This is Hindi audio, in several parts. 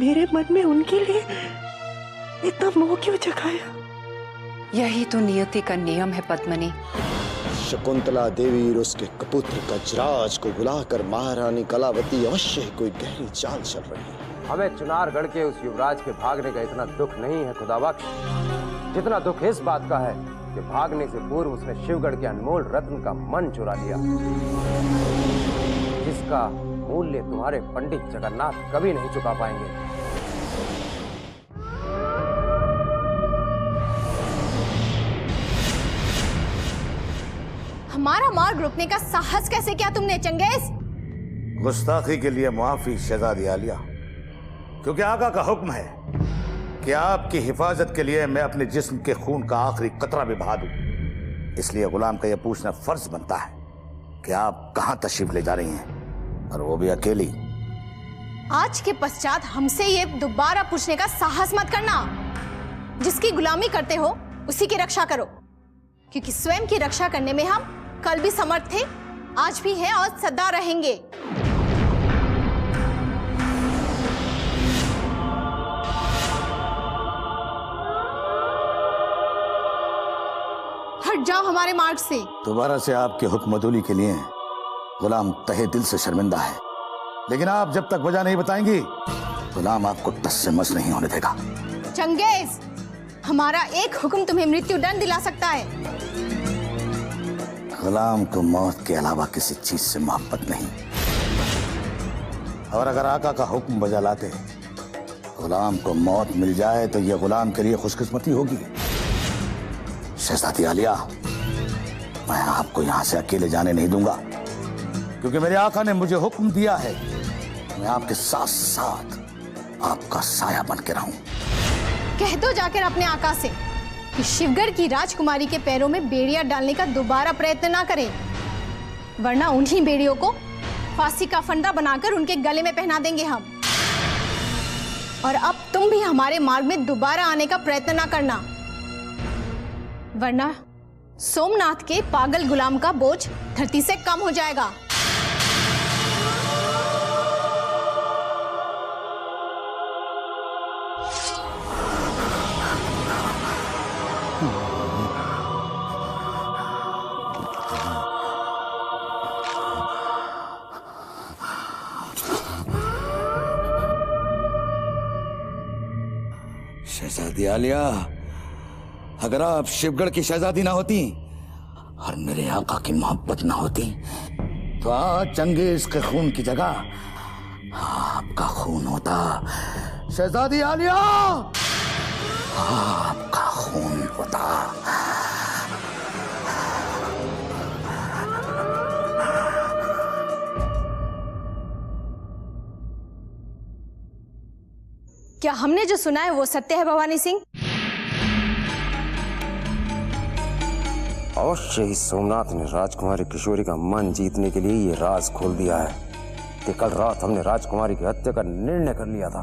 मेरे मन में उनके लिए इतना मोह क्यों जगाया? यही तो नियति का नियम है पद्मनी। शकुंतला देवी और उसके कपुत्र गजराज को बुलाकर महारानी कलावती अवश्य ही कोई गहरी चाल चल रही है। हमें चुनारगढ़ के उस युवराज के भागने का इतना दुख नहीं है खुदाबख्श, जितना दुख इस बात का है कि भागने से पूर्व उसने शिवगढ़ के अनमोल रत्न का मन चुरा लिया, जिसका मूल्य तुम्हारे पंडित जगन्नाथ कभी नहीं चुका पाएंगे। हमारा मार्ग रोकने का साहस कैसे किया तुमने चंगेज? गुस्ताखी के लिए माफी शहजादी आलिया, क्योंकि आका का हुक्म है कि आपकी हिफाजत के लिए मैं अपने जिस्म के खून का आखिरी कतरा भी बहा दूं। इसलिए गुलाम का यह पूछना फर्ज बनता है कि आप कहां तशरीफ ले जा रही हैं, और वो भी अकेली। आज के पश्चात हमसे ये दोबारा पूछने का साहस मत करना। जिसकी गुलामी करते हो उसी की रक्षा करो, क्योंकि स्वयं की रक्षा करने में हम कल भी समर्थ थे, आज भी हैं और सदा रहेंगे। हट जाओ हमारे मार्ग से। दोबारा से आपके हुक्मदुली के लिए गुलाम तहे दिल से शर्मिंदा है, लेकिन आप जब तक वजह नहीं बताएंगी गुलाम आपको टस से मस नहीं होने देगा। चंगेज, हमारा एक हुक्म तुम्हें मृत्यु दंड दिला सकता है। गुलाम को मौत के अलावा किसी चीज से मोहब्बत नहीं, और अगर आका का हुक्म बजा लाते गुलाम को मौत मिल जाए तो यह गुलाम के लिए खुशकिस्मती होगी। शहजादी आलिया, मैं आपको यहां से अकेले जाने नहीं दूंगा, क्योंकि मेरे आका ने मुझे हुक्म दिया है मैं आपके साथ साथ आपका साया बन के रहूं। कह दो जाकर अपने आका से कि शिवगढ़ की राजकुमारी के पैरों में बेड़ियां डालने का दोबारा प्रयत्न ना करें, वरना उन्हीं बेड़ियों को फांसी का फंदा बनाकर उनके गले में पहना देंगे हम। और अब तुम भी हमारे मार्ग में दोबारा आने का प्रयत्न ना करना, वरना सोमनाथ के पागल गुलाम का बोझ धरती से कम हो जाएगा। शहजादी आलिया, अगर आप शिवगढ़ की शहजादी ना होती और मेरे आका की मोहब्बत ना होती तो आज चंगेज के खून की जगह आपका खून होता। शहजादी आलिया, आपका खून होता। क्या हमने जो सुना है वो सत्य है भवानी सिंह? अवश्य ही सोमनाथ ने राजकुमारी किशोरी का मन जीतने के लिए ये राज खोल दिया है कि कल रात हमने राजकुमारी की हत्या का निर्णय कर लिया था।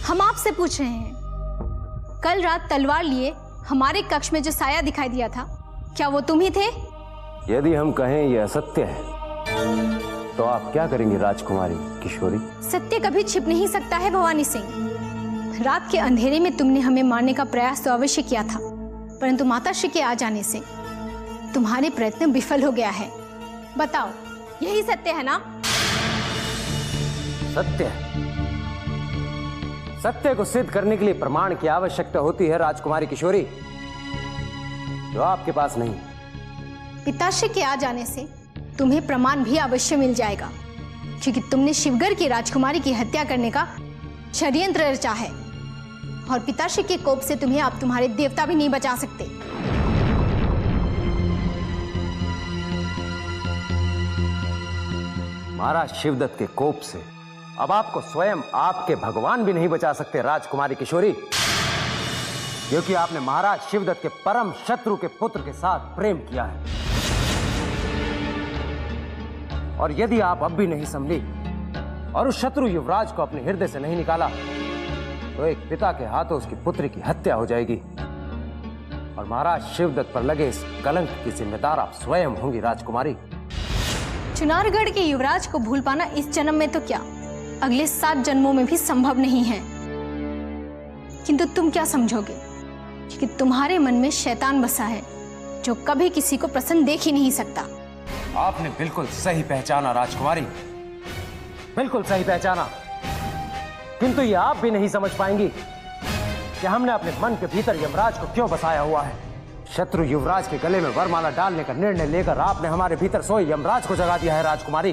हम आपसे पूछ रहे हैं, कल रात तलवार लिए हमारे कक्ष में जो साया दिखाई दिया था, क्या वो तुम ही थे? यदि हम कहें यह असत्य है तो आप क्या करेंगे राजकुमारी किशोरी? सत्य कभी छिप नहीं सकता है भवानी सिंह। रात के अंधेरे में तुमने हमें मारने का प्रयास तो अवश्य किया था, परंतु माताश्री के आ जाने से तुम्हारे प्रयत्न विफल हो गया है। बताओ, यही सत्य है ना? सत्य? सत्य को सिद्ध करने के लिए प्रमाण की आवश्यकता होती है राजकुमारी किशोरी, जो आपके पास नहीं। पिताश्री के आ जाने से तुम्हें प्रमाण भी अवश्य मिल जाएगा, क्योंकि तुमने शिवगढ़ की राजकुमारी की हत्या करने का षड्यंत्र रचा है, और पिताश्री के कोप से तुम्हें अब तुम्हारे देवता भी नहीं बचा सकते। महाराज शिवदत्त के कोप से अब आपको स्वयं आपके भगवान भी नहीं बचा सकते राजकुमारी किशोरी, क्योंकि आपने महाराज शिवदत्त के परम शत्रु के पुत्र के साथ प्रेम किया है। और यदि आप अब भी नहीं संभली और उस शत्रु युवराज को अपने हृदय से नहीं निकाला तो एक पिता के हाथों उसकी पुत्री की हत्या हो जाएगी, और महाराज शिवदत्त पर लगे इस कलंक की जिम्मेदार आप स्वयं होंगी राजकुमारी। चुनारगढ़ के युवराज को भूल पाना इस जन्म में तो क्या, अगले 7 जन्मों में भी संभव नहीं है। किंतु तुम क्या समझोगे कि तुम्हारे मन में शैतान बसा है जो कभी किसी को प्रसन्न देख ही नहीं सकता। आपने बिल्कुल सही पहचाना राजकुमारी, बिल्कुल सही पहचाना। किंतु ये आप भी नहीं समझ पाएंगी कि हमने अपने मन के भीतर यमराज को क्यों बसाया हुआ है। शत्रु युवराज के गले में वरमाला डालने का निर्णय लेकर आपने हमारे भीतर सोए यमराज को जगा दिया है राजकुमारी।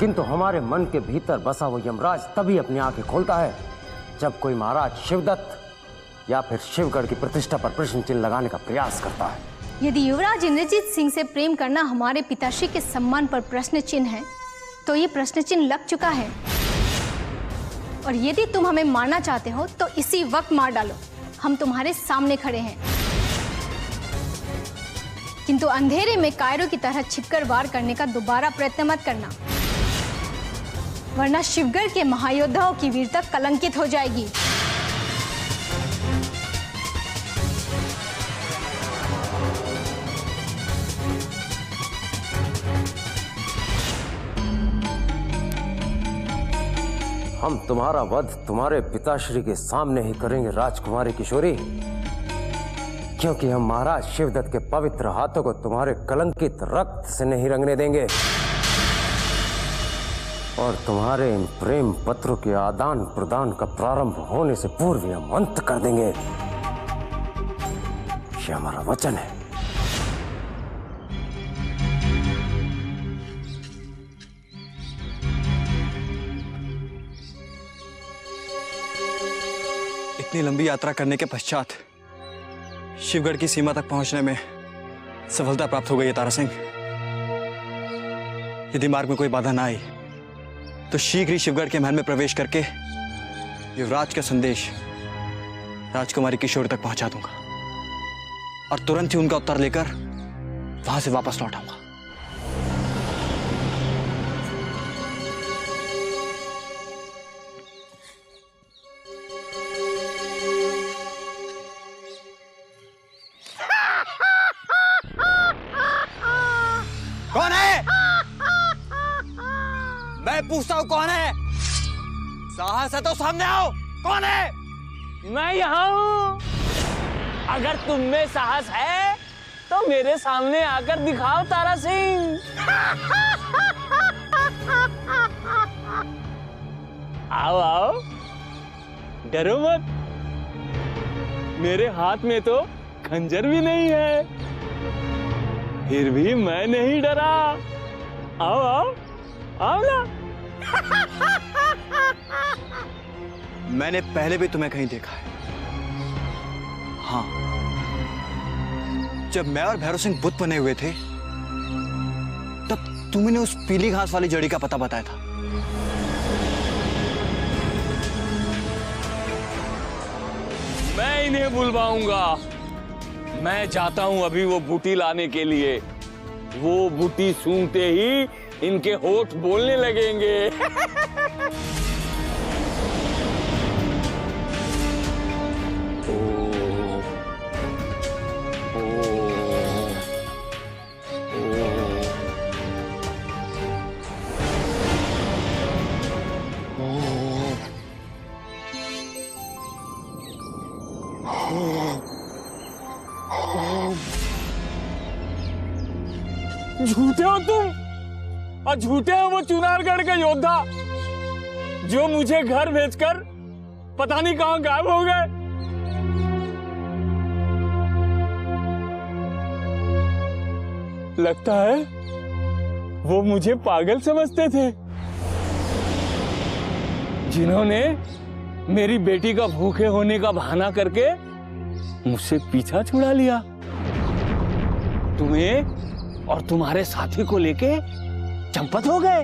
किंतु हमारे मन के भीतर बसा वो यमराज तभी अपनी आंखें खोलता है जब कोई महाराज शिवदत्त या फिर शिवगढ़ की प्रतिष्ठा पर प्रश्न चिन्ह लगाने का प्रयास करता है। यदि युवराज इंद्रजीत सिंह से प्रेम करना हमारे पिताश्री के सम्मान पर प्रश्न चिन्ह है, तो ये प्रश्न चिन्ह लग चुका है। और यदि तुम हमें मारना चाहते हो तो इसी वक्त मार डालो, हम तुम्हारे सामने खड़े हैं। किंतु अंधेरे में कायरों की तरह छिपकर वार करने का दोबारा प्रयत्न मत करना, वरना शिवगढ़ के महायोद्धाओं की वीरता कलंकित हो जाएगी। हम तुम्हारा वध तुम्हारे पिताश्री के सामने ही करेंगे राजकुमारी किशोरी, क्योंकि हम महाराज शिवदत्त के पवित्र हाथों को तुम्हारे कलंकित रक्त से नहीं रंगने देंगे और तुम्हारे इन प्रेम पत्रों के आदान प्रदान का प्रारंभ होने से पूर्व हम अंत कर देंगे। ये हमारा वचन है। इतनी लंबी यात्रा करने के पश्चात शिवगढ़ की सीमा तक पहुंचने में सफलता प्राप्त हो गई है तारा सिंह। यदि मार्ग में कोई बाधा ना आई तो शीघ्र ही शिवगढ़ के महल में प्रवेश करके युवराज का संदेश राजकुमारी किशोरी तक पहुंचा दूंगा और तुरंत ही उनका उत्तर लेकर वहां से वापस लौट आऊंगा। कौन है? मैं पूछता हूं कौन है? साहस है तो सामने आओ। कौन है? मैं यहाँ हूँ। अगर तुम में साहस है तो मेरे सामने आकर दिखाओ तारा सिंह। आओ आओ, डरो मत। मेरे हाथ में तो खंजर भी नहीं है, फिर भी मैं नहीं डरा। आओ आओ आओ ना। मैंने पहले भी तुम्हें कहीं देखा है। हाँ, जब मैं और भैरव सिंह बुत बने हुए थे तब तुमने उस पीली घास वाली जड़ी का पता बताया था। मैं इन्हें बुलवाऊंगा। मैं जाता हूं अभी वो बूटी लाने के लिए। वो बूटी सूंघते ही इनके होठ बोलने लगेंगे। झूठे हो तुम, और झूठे हो वो चुनारगढ़ के योद्धा जो मुझे घर भेजकर पता नहीं कहां गायब हो गए। लगता है वो मुझे पागल समझते थे, जिन्होंने मेरी बेटी का भूखे होने का बहाना करके मुझसे पीछा छुड़ा लिया। तुम्हें और तुम्हारे साथी को लेके चंपत हो गए।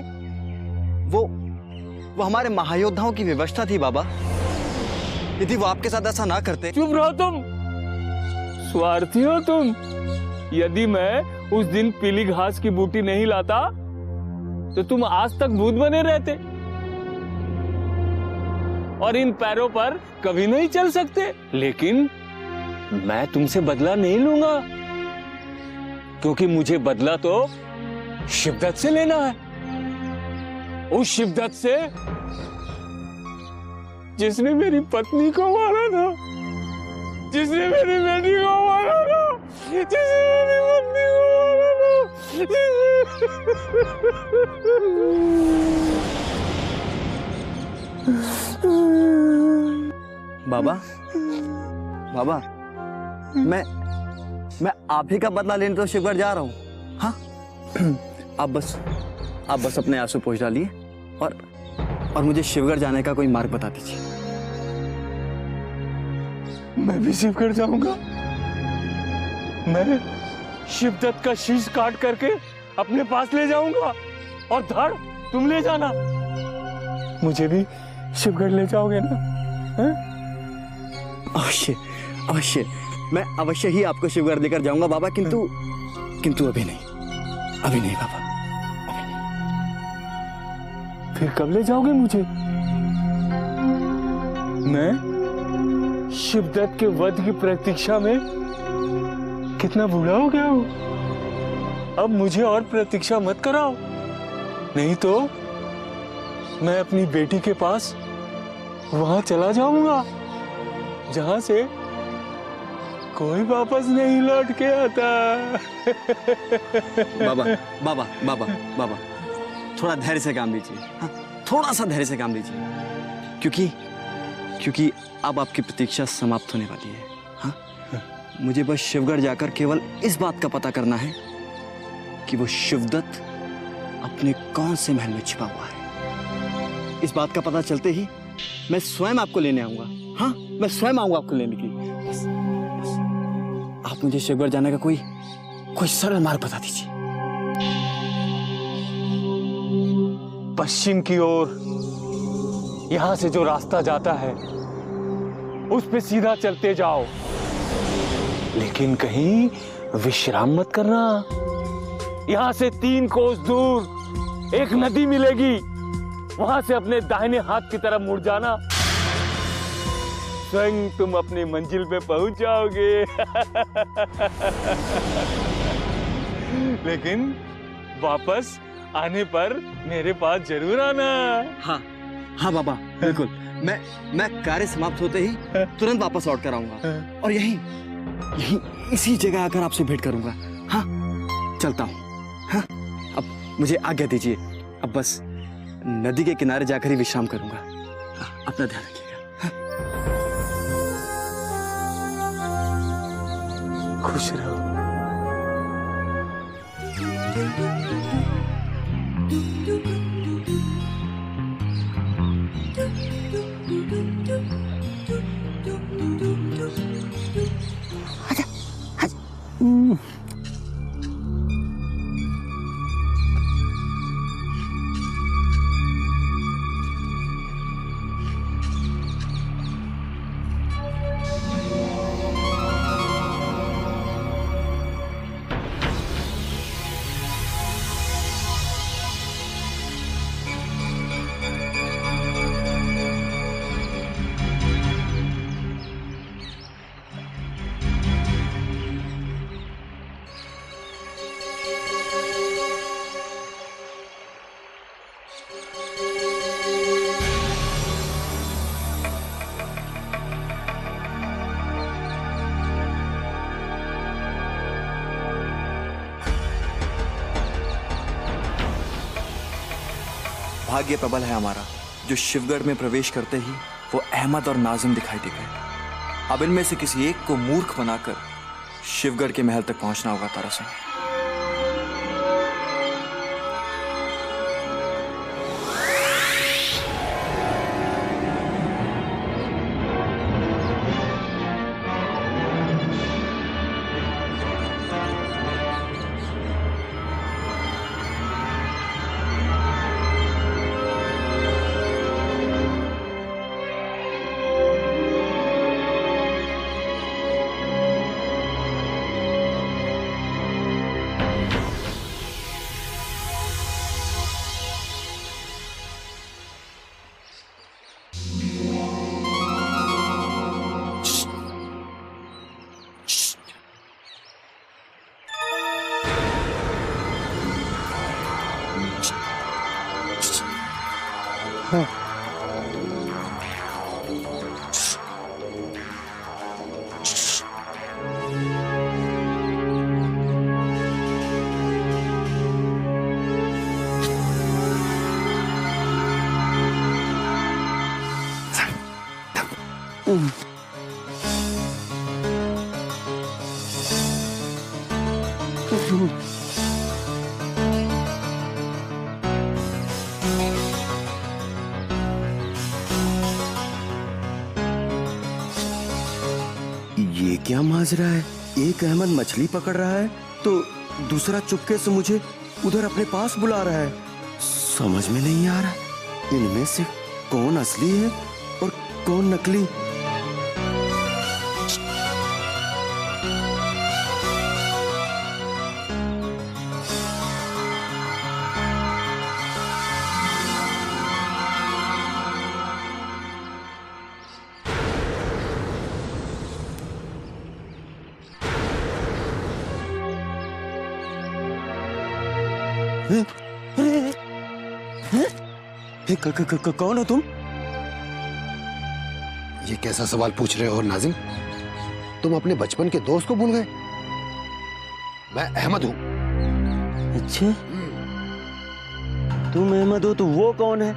वो हमारे महायोद्धाओं की व्यवस्था थी बाबा। यदि वो आपके साथ ऐसा ना करते। चुप रहो तुम, स्वार्थी हो तुम। यदि मैं उस दिन पीली घास की बूटी नहीं लाता तो तुम आज तक भूत बने रहते और इन पैरों पर कभी नहीं चल सकते। लेकिन मैं तुमसे बदला नहीं लूंगा, क्योंकि मुझे बदला तो शिवदत्त से लेना है। उस शिवदत्त से जिसने मेरी पत्नी को मारा था, जिसने मेरी बेटी को मारा था, जिसने मेरी पत्नी को बाबा, बाबा, मैं आप ही का बदला लेने तो शिवगढ़ जा रहा हूँ। हाँ, आप बस अपने आंसू पोंछ डालिए और मुझे शिवगढ़ जाने का कोई मार्ग बता दीजिए। मैं भी शिवगढ़ जाऊंगा। मैं शिवदत्त का शीश काट करके अपने पास ले जाऊंगा और धड़ तुम ले जाना। मुझे भी शिवगढ़ ले जाओगे ना? अवश्य अवश्य, मैं अवश्य ही आपको शिवगढ़ लेकर जाऊंगा बाबा, किंतु अभी नहीं बाबा, अभी नहीं। फिर कब ले जाओगे मुझे? मैं शिवदत्त के वध की प्रतीक्षा में कितना बूढ़ा हो गया हूं। अब मुझे और प्रतीक्षा मत कराओ, नहीं तो मैं अपनी बेटी के पास वहां चला जाऊंगा जहां से कोई वापस नहीं लौट के आता। बाबा, थोड़ा धैर्य से काम लीजिए। हाँ, थोड़ा सा धैर्य से काम लीजिए, क्योंकि अब आपकी प्रतीक्षा समाप्त होने वाली है। हाँ, मुझे बस शिवगढ़ जाकर केवल इस बात का पता करना है कि वो शिवदत्त अपने कौन से महल में छिपा हुआ है। इस बात का पता चलते ही मैं स्वयं आपको लेने आऊंगा। हाँ, मैं स्वयं आऊंगा आपको लेने के लिए। बस आप मुझे शिवगढ़ जाने का कोई सरल मार्ग बता दीजिए। पश्चिम की ओर यहां से जो रास्ता जाता है उस पे सीधा चलते जाओ, लेकिन कहीं विश्राम मत करना। यहां से 3 कोस दूर एक नदी मिलेगी, वहां से अपने दाहिने हाथ की तरफ मुड़ जाना, स्वयं तुम अपनी मंजिल पे पहुंच जाओगे। लेकिन वापस आने पर मेरे पास जरूर आना। हाँ बाबा, बिल्कुल। मैं कार्य समाप्त होते ही तुरंत वापस लौट कर आऊंगा और यहीं इसी जगह आकर आपसे भेंट करूंगा। हाँ, चलता हूँ। हाँ, अब मुझे आज्ञा दीजिए। अब बस नदी के किनारे जाकर ही विश्राम करूंगा। हाँ, अपना ध्यान रखिएगा। खुश रहो। भाग्य प्रबल है हमारा, जो शिवगढ़ में प्रवेश करते ही वो अहमद और नाजिम दिखाई दे गए। अब इनमें से किसी एक को मूर्ख बनाकर शिवगढ़ के महल तक पहुंचना होगा तारासिंह। ये क्या माजरा है? एक अहमद मछली पकड़ रहा है तो दूसरा चुपके से मुझे उधर अपने पास बुला रहा है। समझ में नहीं आ रहा इनमें से कौन असली है और कौन नकली। कौन हो तुम? ये कैसा सवाल पूछ रहे हो नाजिम? तुम अपने बचपन के दोस्त को भूल गए? मैं अहमद हूं। अच्छा, तुम अहमद हो तो वो कौन है?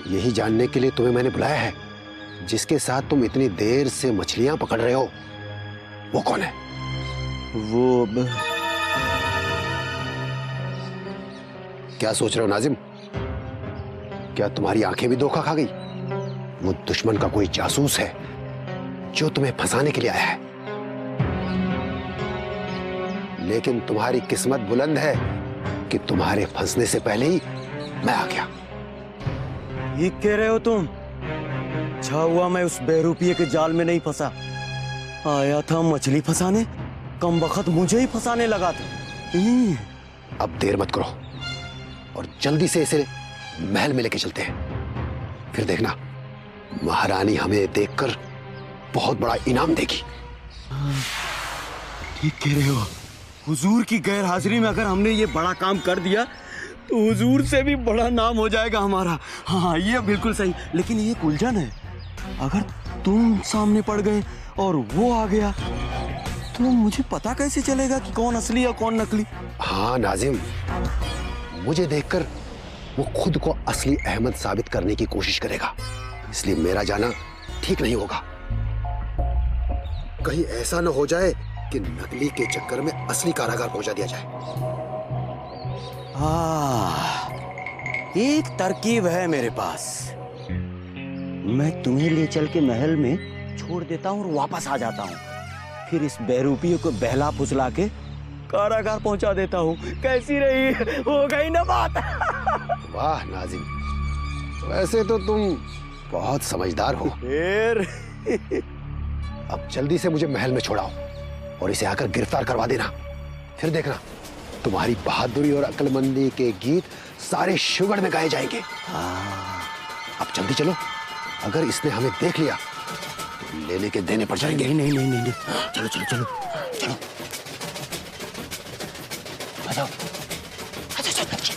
यही जानने के लिए तुम्हें मैंने बुलाया है। जिसके साथ तुम इतनी देर से मछलियां पकड़ रहे हो वो कौन है? वो क्या सोच रहे हो नाजिम? क्या तुम्हारी आंखें भी धोखा खा गई? वो दुश्मन का कोई जासूस है जो तुम्हें फंसाने के लिए आया है। लेकिन तुम्हारी किस्मत बुलंद है कि तुम्हारे फंसने से पहले ही मैं आ गया। ये कह रहे हो तुम? अच्छा हुआ मैं उस बेरुपये के जाल में नहीं फंसा। आया था मछली फंसाने, कम वक्त मुझे ही फंसाने लगा था। अब देर मत करो और जल्दी से इसे महल में लेके चलते हैं। फिर देखना महारानी हमें देखकर बहुत बड़ा इनाम देगी। ठीक कह रहे हो। हुजूर की गैर हाजिरी में अगर हमने ये बड़ा काम कर दिया तो हुजूर से भी बड़ा नाम हो जाएगा हमारा। हाँ, ये बिल्कुल सही। लेकिन ये उलझन है, अगर तुम सामने पड़ गए और वो आ गया तो मुझे पता कैसे चलेगा कि कौन असली और कौन नकली? हाँ नाजिम, मुझे देखकर वो खुद को असली अहमद साबित करने की कोशिश करेगा, इसलिए मेरा जाना ठीक नहीं होगा। कहीं ऐसा न हो जाए कि नकली के चक्कर में असली कारागार पहुंचा दिया जाए। एक तरकीब है मेरे पास। मैं तुम्हें ले चल के महल में छोड़ देता हूँ और वापस आ जाता हूँ। फिर इस बेरूपियों को बहला फुसला के कारागार पहुंचा देता हूँ। कैसी रही? हो गई ना बात? वाह नाजिम, वैसे तो तुम बहुत समझदार हो। फिर अब जल्दी से मुझे महल में छोड़ाओ और इसे आकर गिरफ्तार करवा देना। फिर देखना तुम्हारी बहादुरी और अक्लमंदी के गीत सारे शिवगढ़ में गाए जाएंगे। अब जल्दी चलो, अगर इसने हमें देख लिया तो लेने के देने पड़ जाएंगे। नहीं नहीं नहीं नहीं, चलो चलो चलो चलो, आ जाओ। अच्छा अच्छा अच्छा।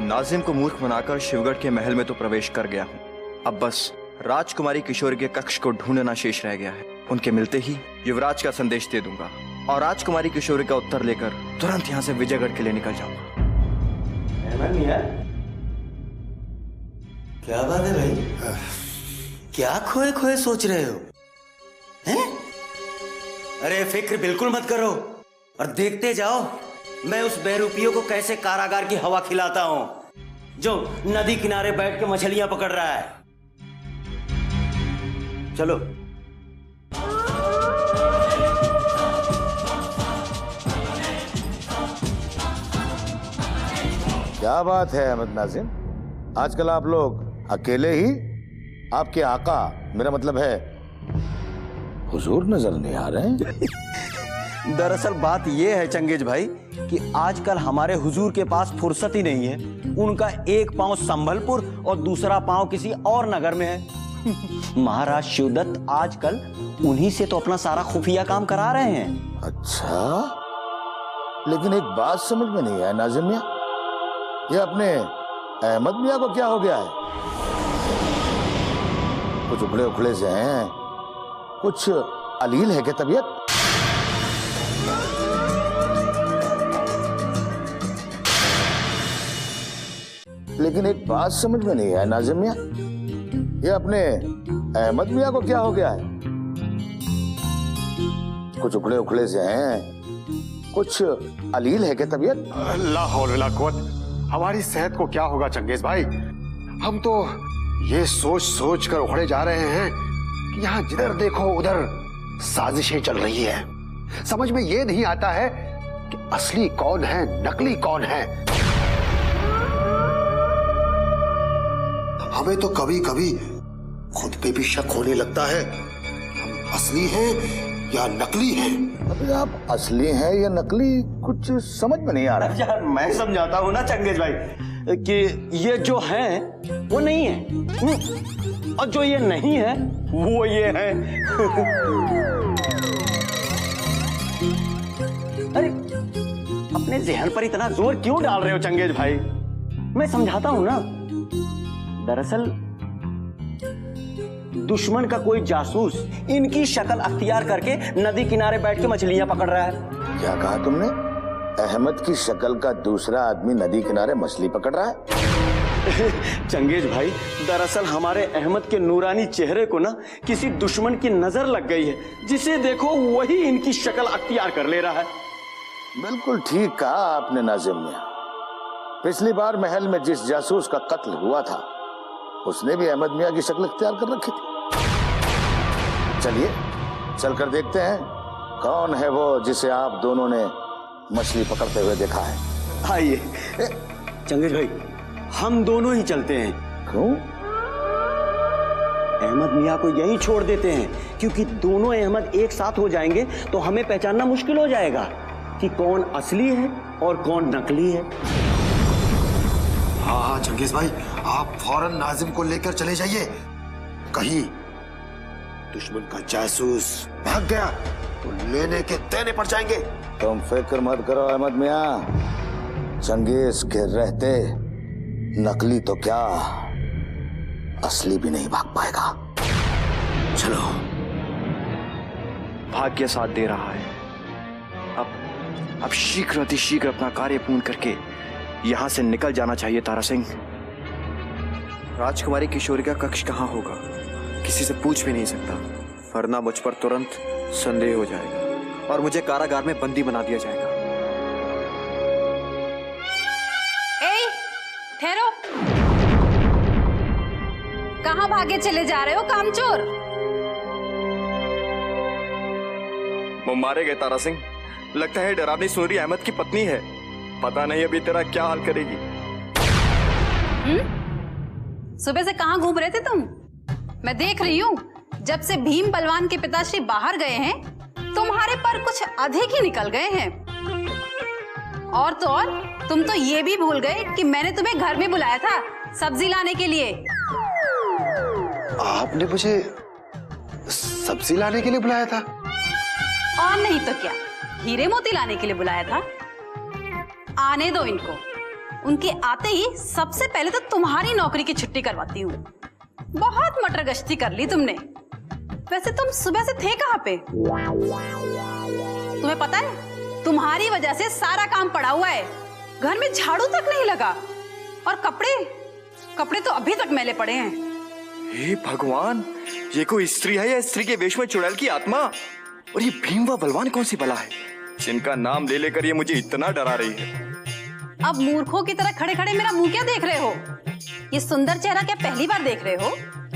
नाजिम को मूर्ख बनाकर शिवगढ़ के महल में तो प्रवेश कर गया हूँ। अब बस राजकुमारी किशोरी के कक्ष को ढूंढना शेष रह गया है। उनके मिलते ही युवराज का संदेश दे दूंगा और राजकुमारी किशोरी का उत्तर लेकर तुरंत यहाँ से विजयगढ़ के लिए निकल जाऊंगा। क्या बात है भाई? क्या खोए खोए सोच रहे हो? हैं? अरे फिक्र बिल्कुल मत करो और देखते जाओ मैं उस बेरूपियों को कैसे कारागार की हवा खिलाता हूं जो नदी किनारे बैठ के मछलियां पकड़ रहा है। चलो। क्या बात है अहमद नाजिम, आजकल आप लोग अकेले ही? आपके आका, मेरा मतलब है हुजूर, नजर नहीं आ रहे हैं? दरअसल बात यह है चंगेज भाई कि आजकल हमारे हुजूर के पास फुर्सत ही नहीं है। उनका एक पांव संभलपुर और दूसरा पांव किसी और नगर में है। महाराज शिवदत्त आजकल उन्हीं से तो अपना सारा खुफिया काम करा रहे हैं। अच्छा, लेकिन एक बात समझ में नहीं आया नाजिम मियां, ये अपने अहमद मियां को क्या हो गया है? कुछ उखड़े उखड़े से हैं, कुछ अलील है क्या तबीयत? लेकिन एक बात समझ में नहीं आया नाजिम मियां, ये अपने अहमद मियां को क्या हो गया है? कुछ उखड़े उखड़े से हैं, कुछ अलील है क्या तबीयत? अल्लाह हौल वला कुव्वत, हमारी सेहत को क्या होगा चंगेज भाई? हम तो ये सोच सोच कर उखड़े जा रहे हैं कि यहाँ जिधर देखो उधर साजिशें चल रही है। समझ में ये नहीं आता है कि असली कौन है, नकली कौन है। हमें तो कभी कभी खुद पे भी शक होने लगता है, हम असली हैं या नकली हैं। अबे आप असली हैं या नकली कुछ समझ में नहीं आ रहा है। यार मैं समझाता हूँ ना चंगेज भाई कि ये जो है वो नहीं है और जो ये नहीं है वो ये है। अरे अपने जहन पर इतना जोर क्यों डाल रहे हो चंगेज भाई? मैं समझाता हूं ना। दरअसल दुश्मन का कोई जासूस इनकी शक्ल अख्तियार करके नदी किनारे बैठ के मछलियां पकड़ रहा है। क्या कहा तुमने? अहमद की शक्ल का दूसरा आदमी नदी किनारे मछली पकड़ रहा है? चंगेज भाई, दरअसल हमारे अहमद के नूरानी चेहरे को ना किसी दुश्मन की नजर लग गई है, जिसे देखो वही इनकी शक्ल अख्तियार कर ले रहा है। बिल्कुल ठीक कहा आपने नाजिम मियां। पिछली बार महल में जिस जासूस का कत्ल हुआ था उसने भी अहमद मियां की शक्ल अख्तियार कर रखी थी। चलिए चलकर देखते हैं कौन है वो जिसे आप दोनों ने मछली पकड़ते हुए देखा है। आइए चंगेज भाई, हम दोनों ही चलते हैं। क्यों? अहमद मियां को यहीं छोड़ देते हैं, क्योंकि दोनों अहमद एक साथ हो जाएंगे तो हमें पहचानना मुश्किल हो जाएगा कि कौन असली है और कौन नकली है। हाँ हाँ चंगेज भाई, आप फौरन नाजिम को लेकर चले जाइए। कहीं दुश्मन का जासूस भाग गया तो लेने के देने पड़ जाएंगे। तुम फिक्र मत करो अहमद मियां, चंगेज के रहते नकली तो क्या असली भी नहीं भाग पाएगा। चलो। भाग्य साथ दे रहा है। अब शीघ्र अतिशीघ्र अपना कार्य पूर्ण करके यहां से निकल जाना चाहिए तारा सिंह। राजकुमारी किशोरी का कक्ष कहां होगा किसी से पूछ भी नहीं सकता, वरना मुझ पर तुरंत संदेह हो जाएगा और मुझे कारागार में बंदी बना दिया जाएगा। ए, ठहरो। कहां भागे चले जा रहे हो कामचोर? वो मारे गए तारा सिंह। लगता है डरावनी सुनरी अहमद की पत्नी है। पता नहीं अभी तेरा क्या हाल करेगी। सुबह से कहां घूम रहे थे तुम? मैं देख रही हूँ, जब से भीम बलवान के पिताश्री बाहर गए हैं तुम्हारे पर कुछ अधिक ही निकल गए हैं। और तो और तुम तो ये भी भूल गए कि मैंने तुम्हें घर में बुलाया था सब्जी लाने के लिए। आपने मुझे सब्जी लाने के लिए बुलाया था? और नहीं तो क्या, हीरे मोती लाने के लिए बुलाया था। आने दो इनको, उनके आते ही सबसे पहले तो तुम्हारी नौकरी की छुट्टी करवाती हूँ। बहुत मटर गश्ती कर ली तुमने। वैसे तुम सुबह से थे कहाँ पे? तुम्हें पता है तुम्हारी वजह से सारा काम पड़ा हुआ है, घर में झाड़ू तक नहीं लगा और कपड़े तो अभी तक मैले पड़े हैं। हे भगवान, ये कोई स्त्री है या स्त्री के वेश में चुड़ैल की आत्मा? और ये भीम व बलवान कौन सी बला है जिनका नाम ले लेकर ये मुझे इतना डरा रही है? अब मूर्खों की तरह खड़े खड़े मेरा मुंह क्या देख रहे हो? ये सुंदर चेहरा क्या पहली बार देख रहे हो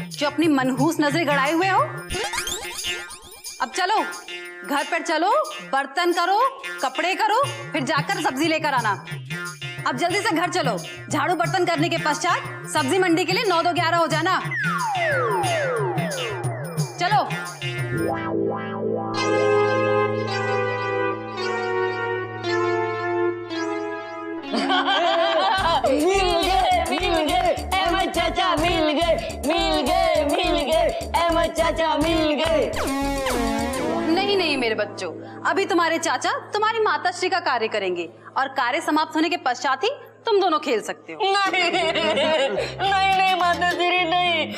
जो अपनी मनहूस नजरें गड़ाए हुए हो? अब चलो घर पर चलो, बर्तन करो, कपड़े करो, फिर जाकर सब्जी लेकर आना। अब जल्दी से घर चलो। झाड़ू बर्तन करने के पश्चात सब्जी मंडी के लिए 9-2-11 हो जाना। चलो। अहमद चाचा मिल गए अहमद चाचा मिल गए। नहीं नहीं मेरे बच्चों, अभी तुम्हारे चाचा तुम्हारी माताश्री का कार्य करेंगे और कार्य समाप्त होने के पश्चात ही तुम दोनों खेल सकते हो। नहीं माताश्री नहीं,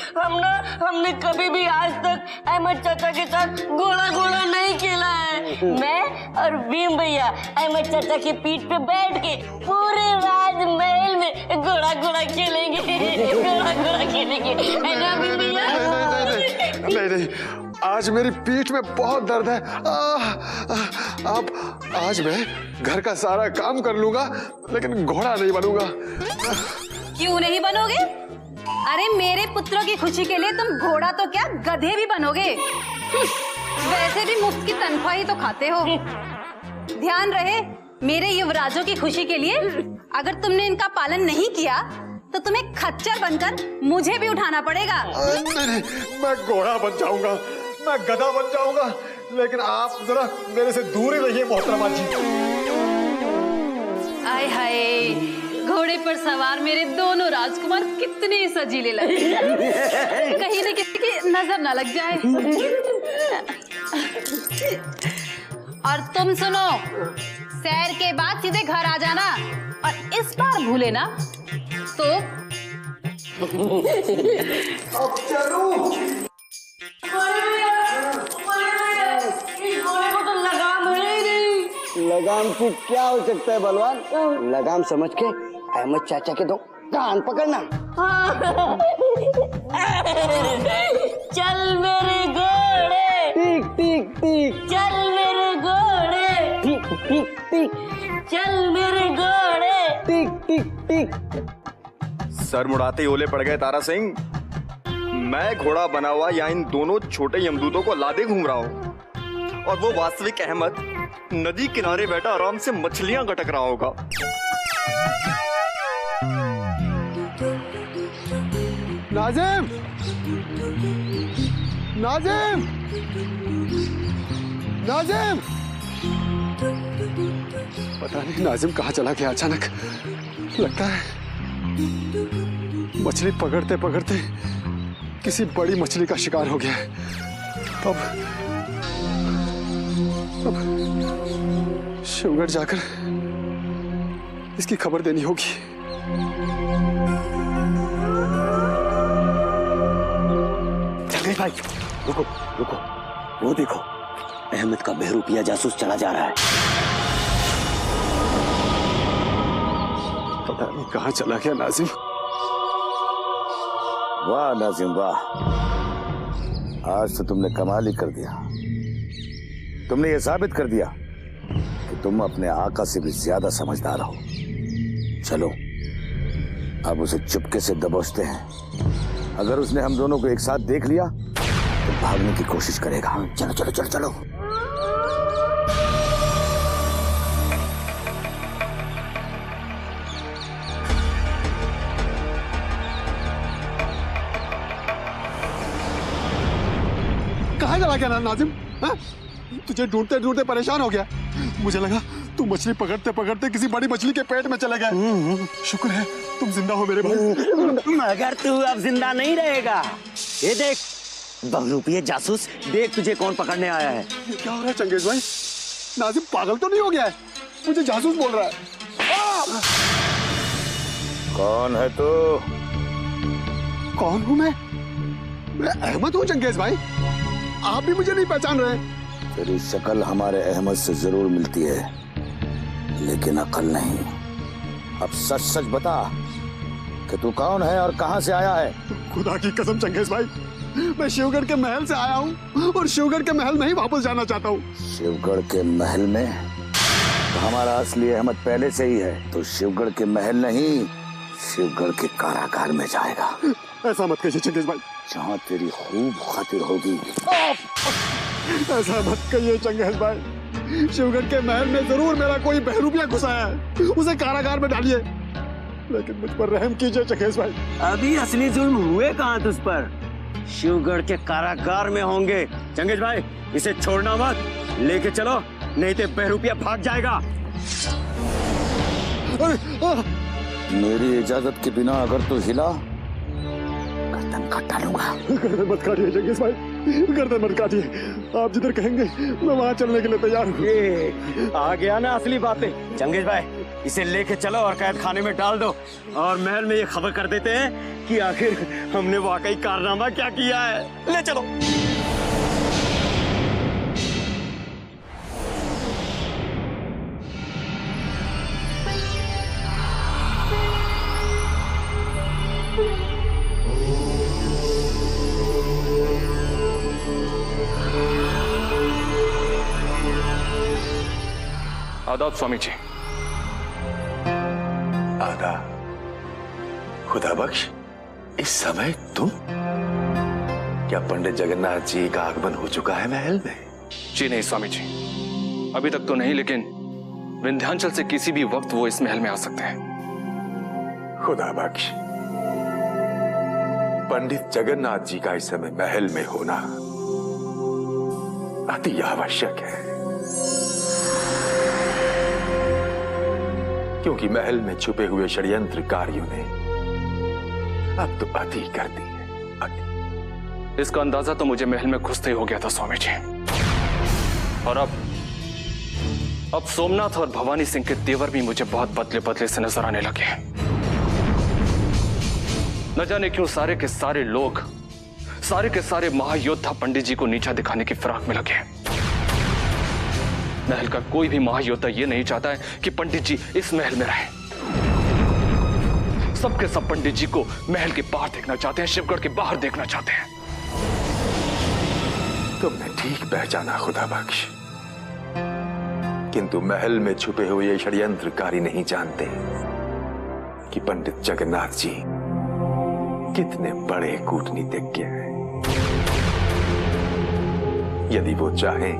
हमने कभी भी आज तक अहमद चाचा के साथ घोड़ा नहीं खेला है। मैं और भीम भैया अहमद चाचा की पीठ पे बैठ के पूरे राजमहल में घोड़ा खेलेंगे। है ना भीम भैया? नहीं, आज मेरी पीठ में बहुत दर्द है। अब आज मैं घर का सारा काम कर लूंगा, लेकिन घोड़ा नहीं बनूंगा। क्यों नहीं बनोगे? अरे मेरे पुत्रों की खुशी के लिए तुम घोड़ा तो क्या गधे भी बनोगे। वैसे भी मुफ्त की तनख्वाह ही तो खाते हो। ध्यान रहे, मेरे युवराजों की खुशी के लिए अगर तुमने इनका पालन नहीं किया तो तुम्हें खच्चर बनकर मुझे भी उठाना पड़ेगा। नहीं, मैं घोड़ा बन जाऊंगा, मैं गधा बन जाऊंगा, लेकिन आप जरा मेरे से दूर ही रहिए मोहतरमा जी। आय हाय, घोड़े पर सवार मेरे दोनों राजकुमार कितने सजीले लगे। कहीं न किसी की नजर न लग जाए। और तुम सुनो, सैर के बाद सीधे घर आ जाना, और इस बार भूले ना तो अब चलूं। लगाम की क्या हो सकता है बलवान? लगाम समझ के अहमद चाचा के दो कान पकड़ना। चल मेरे घोड़े, टिक टिक टिक, चल मेरे घोड़े, टिक टिक टिक, चल मेरे घोड़े, टिक टिक टिक। सर मुड़ाते ओले पड़ गए तारा सिंह। मैं घोड़ा बना हुआ या इन दोनों छोटे यमदूतों को लादे घूम रहा हूँ, और वो वास्तविक अहमद नदी किनारे बैठा आराम से मछलियां गटक रहा होगा। नाजिम, नाजिम, नाजिम। पता नहीं नाजिम कहाँ चला गया अचानक। लगता है मछली पकड़ते पकड़ते किसी बड़ी मछली का शिकार हो गया है। अब शिवगढ़ जाकर इसकी खबर देनी होगी। चल भाई, रुको रुको, वो देखो अहमद का बहरूपिया जासूस चला जा रहा है। पता नहीं कहाँ चला गया नाजिम। वाह नाजिम वाह, आज तो तुमने कमाल ही कर दिया। तुमने ये साबित कर दिया कि तुम अपने आका से भी ज्यादा समझदार हो। चलो अब उसे चुपके से दबोचते हैं। अगर उसने हम दोनों को एक साथ देख लिया तो भागने की कोशिश करेगा। चलो चलो चलो चलो। कहाँ चला गया नाजिम? हाँ? तुझे ढूंढते ढूंढते परेशान हो गया। मुझे लगा तू मछली पकड़ते पकड़ते किसी बड़ी मछली के पेट में चले गए। शुक्र है तुम जिंदा हो मेरे भाई। मगर तू अब जिंदा नहीं रहेगा। ये देख बहुरूपिये जासूस, देख तुझे कौन पकड़ने आया है। ये क्या हो रहा है चंगेज भाई? नाजिम पागल तो नहीं हो गया है? मुझे जासूस बोल रहा है। कौन है तू? कौन हूँ मैं अहमद हूँ चंगेज भाई। आप भी मुझे नहीं पहचान रहे? तेरी शक्ल हमारे अहमद से जरूर मिलती है, लेकिन अकल नहीं। अब सच सच बता कि तू कौन है और कहां से आया है। खुदा की कसम चंगेज भाई, मैं शिवगढ़ के महल से आया हूँ और शिवगढ़ के महल में ही वापस जाना चाहता हूँ। शिवगढ़ के महल में? तो हमारा असली अहमद पहले से ही है। तो शिवगढ़ के महल नहीं, शिवगढ़ के कारागार में जाएगा। ऐसा मत कहिए चंगेज भाई। जहाँ तेरी खूब खातिर होगी। ऐसा मत कहिए चंगेज भाई। शिवगढ़ के महल में जरूर मेरा कोई बहरूपिया घुसा है, उसे कारागार में डालिए, लेकिन मुझ पर रहम कीजिए चंगेज भाई। अभी असली जुल्म हुए कहाँ तुझ पर? शिवगढ़ के कारागार में होंगे। चंगेज भाई इसे छोड़ना मत, लेके चलो, नहीं तो बहरूपिया भाग जाएगा। मेरी इजाजत के बिना अगर तू हिला गर्दन काट डालूंगा। गर्दन मत काटिए चंगेज भाई, गर्दन मत काटिए। आप जिधर कहेंगे मैं वहां चलने के लिए तैयार हूँ। ये आ गया ना असली बातें। चंगेज भाई, इसे लेके चलो और कैद खाने में डाल दो, और महल में ये खबर कर देते हैं कि आखिर हमने वाकई कारनामा क्या किया है। ले चलो। आदाब स्वामी जी। आदाब। खुदा बख्श, इस समय तुम? क्या पंडित जगन्नाथ जी का आगमन हो चुका है महल में? जी नहीं स्वामी जी, अभी तक तो नहीं, लेकिन विंध्याचल से किसी भी वक्त वो इस महल में आ सकते हैं। खुदा बख्श, पंडित जगन्नाथ जी का इस समय महल में होना अति आवश्यक है, क्योंकि महल में छुपे हुए षड्यंत्रकारियों ने अब तो अति कर दी है, अति। इसका अंदाजा तो मुझे महल में घुसते ही हो गया था स्वामी जी, और अब सोमनाथ और भवानी सिंह के तेवर भी मुझे बहुत बदले बदले से नजर आने लगे हैं। न जाने क्यों सारे के सारे लोग, सारे के सारे महायोद्धा पंडित जी को नीचा दिखाने की फिराक में लगे हैं। महल का कोई भी महायोद्धा ये नहीं चाहता है कि पंडित जी इस महल में रहें। सबके सब पंडित जी को महल के बाहर देखना चाहते हैं, शिवगढ़ के बाहर देखना चाहते हैं। तुमने ठीक पहचाना खुदा बख्श, किंतु महल में छुपे हुए ये षड्यंत्रकारी नहीं जानते कि पंडित जगन्नाथ जी कितने बड़े कूटनीतिज्ञ हैं। यदि वो चाहें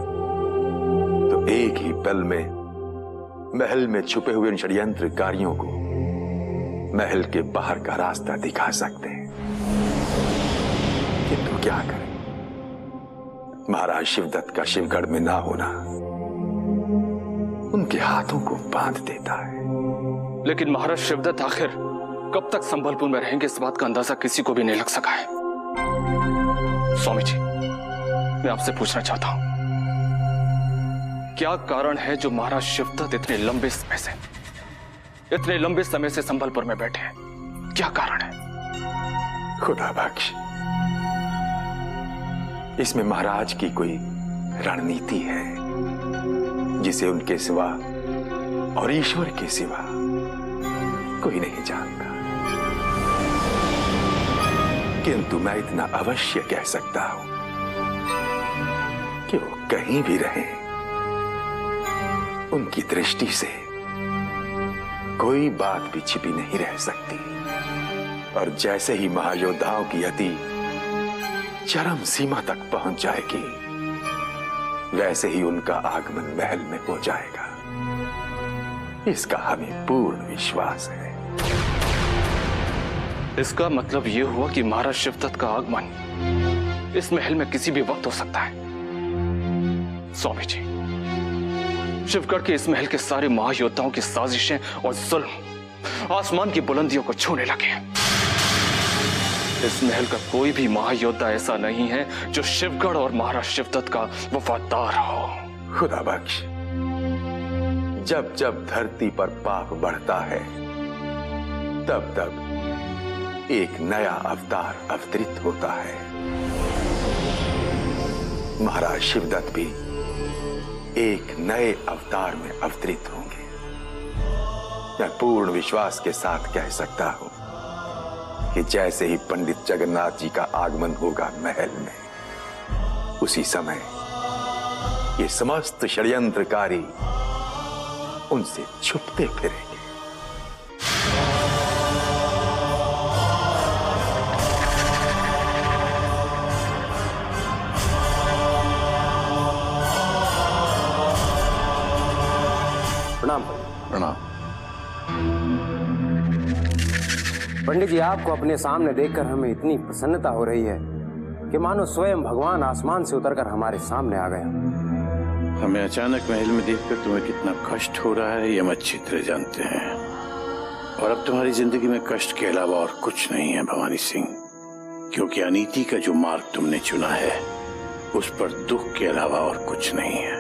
तो एक ही पल में महल में छुपे हुए इन षड्यंत्रकारियों को महल के बाहर का रास्ता दिखा सकते हैं, किंतु क्या करें, महाराज शिवदत्त का शिवगढ़ में ना होना उनके हाथों को बांध देता है। लेकिन महाराज शिवदत्त आखिर कब तक संबलपुर में रहेंगे, इस बात का अंदाजा किसी को भी नहीं लग सका है। स्वामी जी, मैं आपसे पूछना चाहता हूं, क्या कारण है जो महाराज शिवदत्त इतने लंबे समय से संबलपुर में बैठे हैं? क्या कारण है? खुदा बख्श, इसमें महाराज की कोई रणनीति है जिसे उनके सिवा और ईश्वर के सिवा कोई नहीं जानता। किंतु मैं इतना अवश्य कह सकता हूं कि वो कहीं भी रहें, उनकी दृष्टि से कोई बात भी छिपी नहीं रह सकती। और जैसे ही महायोद्धाओं की अति चरम सीमा तक पहुंच जाएगी, वैसे ही उनका आगमन महल में हो जाएगा। इसका हमें पूर्ण विश्वास है। इसका मतलब यह हुआ कि महाराज शिवदत्त का आगमन इस महल में किसी भी वक्त हो सकता है। स्वामी जी, शिवगढ़ के इस महल के सारे महायोद्धाओं की साजिशें और जुल्म आसमान की बुलंदियों को छूने लगे हैं। इस महल का कोई भी महायोद्धा ऐसा नहीं है जो शिवगढ़ और महाराज शिवदत्त का वफादार हो। खुदा बख्श, जब जब धरती पर पाप बढ़ता है, तब तब एक नया अवतार अवतरित होता है। महाराज शिवदत्त भी एक नए अवतार में अवतरित होंगे। मैं पूर्ण विश्वास के साथ कह सकता हूं कि जैसे ही पंडित जगन्नाथ जी का आगमन होगा महल में, उसी समय ये समस्त षड्यंत्रकारी उनसे छुपते फिरेंगे। प्रणाम। प्रणाम। पंडित जी, आपको अपने सामने देखकर हमें इतनी प्रसन्नता हो रही है कि मानो स्वयं भगवान आसमान से उतरकर हमारे सामने आ गए। हमें अचानक महल में देखकर तुम्हें कितना कष्ट हो रहा है, ये हम अच्छी तरह जानते हैं। और अब तुम्हारी जिंदगी में कष्ट के अलावा और कुछ नहीं है भवानी सिंह, क्योंकि अनीति का जो मार्ग तुमने चुना है उस पर दुख के अलावा और कुछ नहीं है।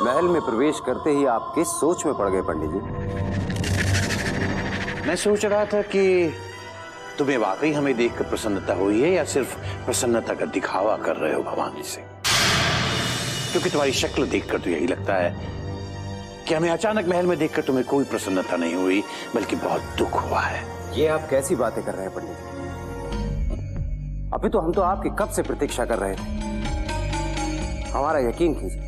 महल में प्रवेश करते ही आप किस सोच में पड़ गए पंडित जी? मैं सोच रहा था कि तुम्हें वाकई हमें देखकर प्रसन्नता हुई है या सिर्फ प्रसन्नता का दिखावा कर रहे हो भवानी सिंह, क्योंकि तुम्हारी शक्ल देखकर तो यही लगता है कि हमें अचानक महल में देखकर तुम्हें कोई प्रसन्नता नहीं हुई बल्कि बहुत दुख हुआ है। ये आप कैसी बातें कर रहे हैं पंडित जी? अभी तो हम तो आपकी कब से प्रतीक्षा कर रहे थे। हमारा यकीन कीजिए,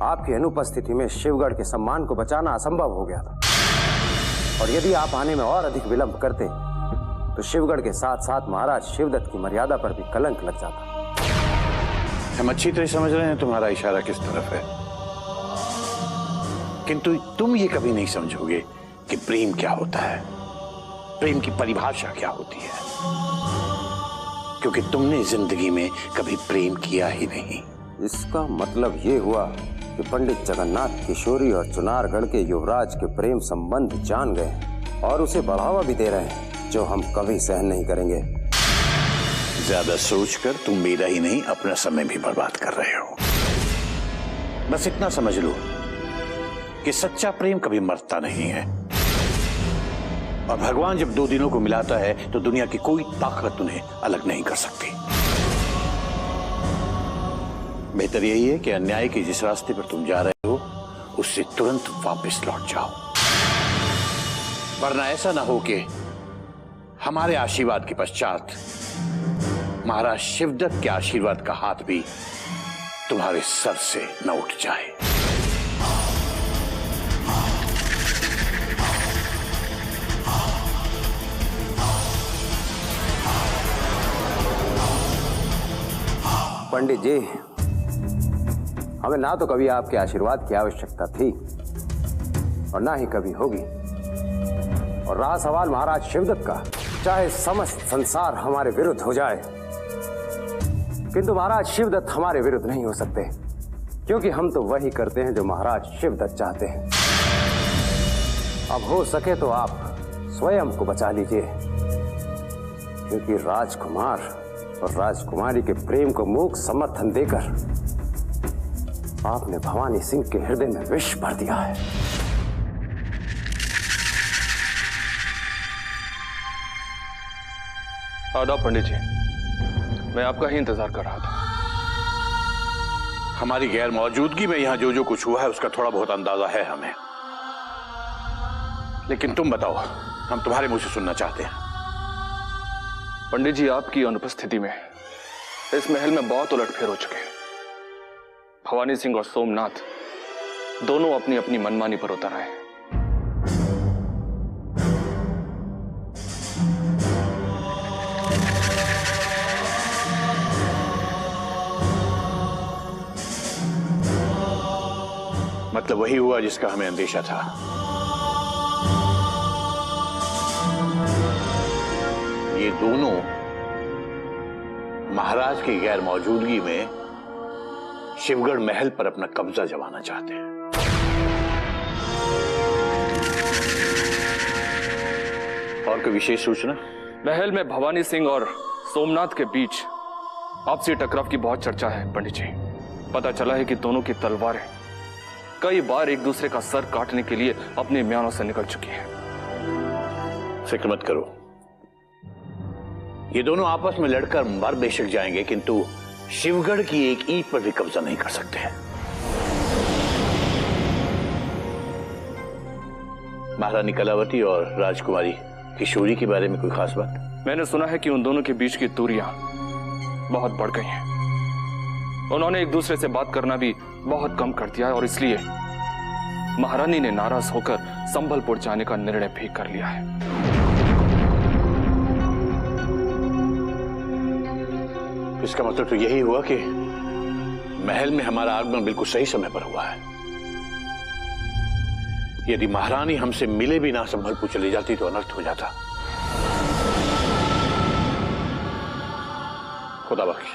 आपकी अनुपस्थिति में शिवगढ़ के सम्मान को बचाना असंभव हो गया था, और यदि आप आने में और अधिक विलंब करते तो शिवगढ़ के साथ साथ महाराज शिवदत्त की मर्यादा पर भी कलंक लग जाता। हम अच्छी तरह समझ रहे हैं तुम्हारा इशारा किस तरफ है, किंतु तुम ये कभी नहीं समझोगे कि प्रेम क्या होता है, प्रेम की परिभाषा क्या होती है, क्योंकि तुमने जिंदगी में कभी प्रेम किया ही नहीं। इसका मतलब ये हुआ कि पंडित जगन्नाथ किशोरी और चुनारगढ़ के युवराज के प्रेम संबंध जान गए और उसे बढ़ावा भी दे रहे हैं, जो हम कभी सहन नहीं करेंगे। ज्यादा सोचकर तुम मेरा ही नहीं अपना समय भी बर्बाद कर रहे हो। बस इतना समझ लो कि सच्चा प्रेम कभी मरता नहीं है, और भगवान जब दो दिलों को मिलाता है तो दुनिया की कोई ताकत उन्हें अलग नहीं कर सकती। बेहतर यही है कि अन्याय के जिस रास्ते पर तुम जा रहे हो उससे तुरंत वापस लौट जाओ, वरना ऐसा ना हो कि हमारे आशीर्वाद के पश्चात महाराज शिवदत्त के आशीर्वाद का हाथ भी तुम्हारे सर से न उठ जाए। पंडित जी, हमें ना तो कभी आपके आशीर्वाद की आवश्यकता थी और ना ही कभी होगी, और रहा सवाल महाराज शिवदत्त का, चाहे समस्त संसार हमारे विरुद्ध हो जाए, किंतु महाराज शिवदत्त हमारे विरुद्ध नहीं हो सकते, क्योंकि हम तो वही करते हैं जो महाराज शिवदत्त चाहते हैं। अब हो सके तो आप स्वयं को बचा लीजिए, क्योंकि राजकुमार और राजकुमारी के प्रेम को मूक समर्थन देकर आपने भवानी सिंह के हृदय में विष भर दिया है। आदाब पंडित जी, मैं आपका ही इंतजार कर रहा था। हमारी गैर मौजूदगी में यहां जो जो कुछ हुआ है उसका थोड़ा बहुत अंदाजा है हमें, लेकिन तुम बताओ, हम तुम्हारे मुंह से सुनना चाहते हैं। पंडित जी, आपकी अनुपस्थिति में इस महल में बहुत उलटफेर हो चुके हैं। भवानी सिंह और सोमनाथ दोनों अपनी अपनी मनमानी पर उतर आए। मतलब वही हुआ जिसका हमें अंदेशा था। ये दोनों महाराज की गैर मौजूदगी में शिवगढ़ महल पर अपना कब्जा जमाना चाहते हैं। और कोई विशेष सूचना? महल में भवानी सिंह और सोमनाथ के बीच आपसी टकराव की बहुत चर्चा है पंडित जी। पता चला है कि दोनों की तलवारें कई बार एक दूसरे का सर काटने के लिए अपने म्यानों से निकल चुकी हैं। फिक्र मत करो, ये दोनों आपस में लड़कर मर बेशक जाएंगे, किंतु शिवगढ़ की एक ईंट पर भी कब्जा नहीं कर सकते हैं। महारानी कलावती और राजकुमारी किशोरी के बारे में कोई खास बात? मैंने सुना है कि उन दोनों के बीच की दूरियां बहुत बढ़ गई हैं। उन्होंने एक दूसरे से बात करना भी बहुत कम कर दिया है, और इसलिए महारानी ने नाराज होकर संबलपुर जाने का निर्णय भी कर लिया है। इसका मतलब तो यही हुआ कि महल में हमारा आगमन बिल्कुल सही समय पर हुआ है। यदि महारानी हमसे मिले भी ना संबलपुर चली जाती तो अनर्थ हो जाता। खुदा बख्श,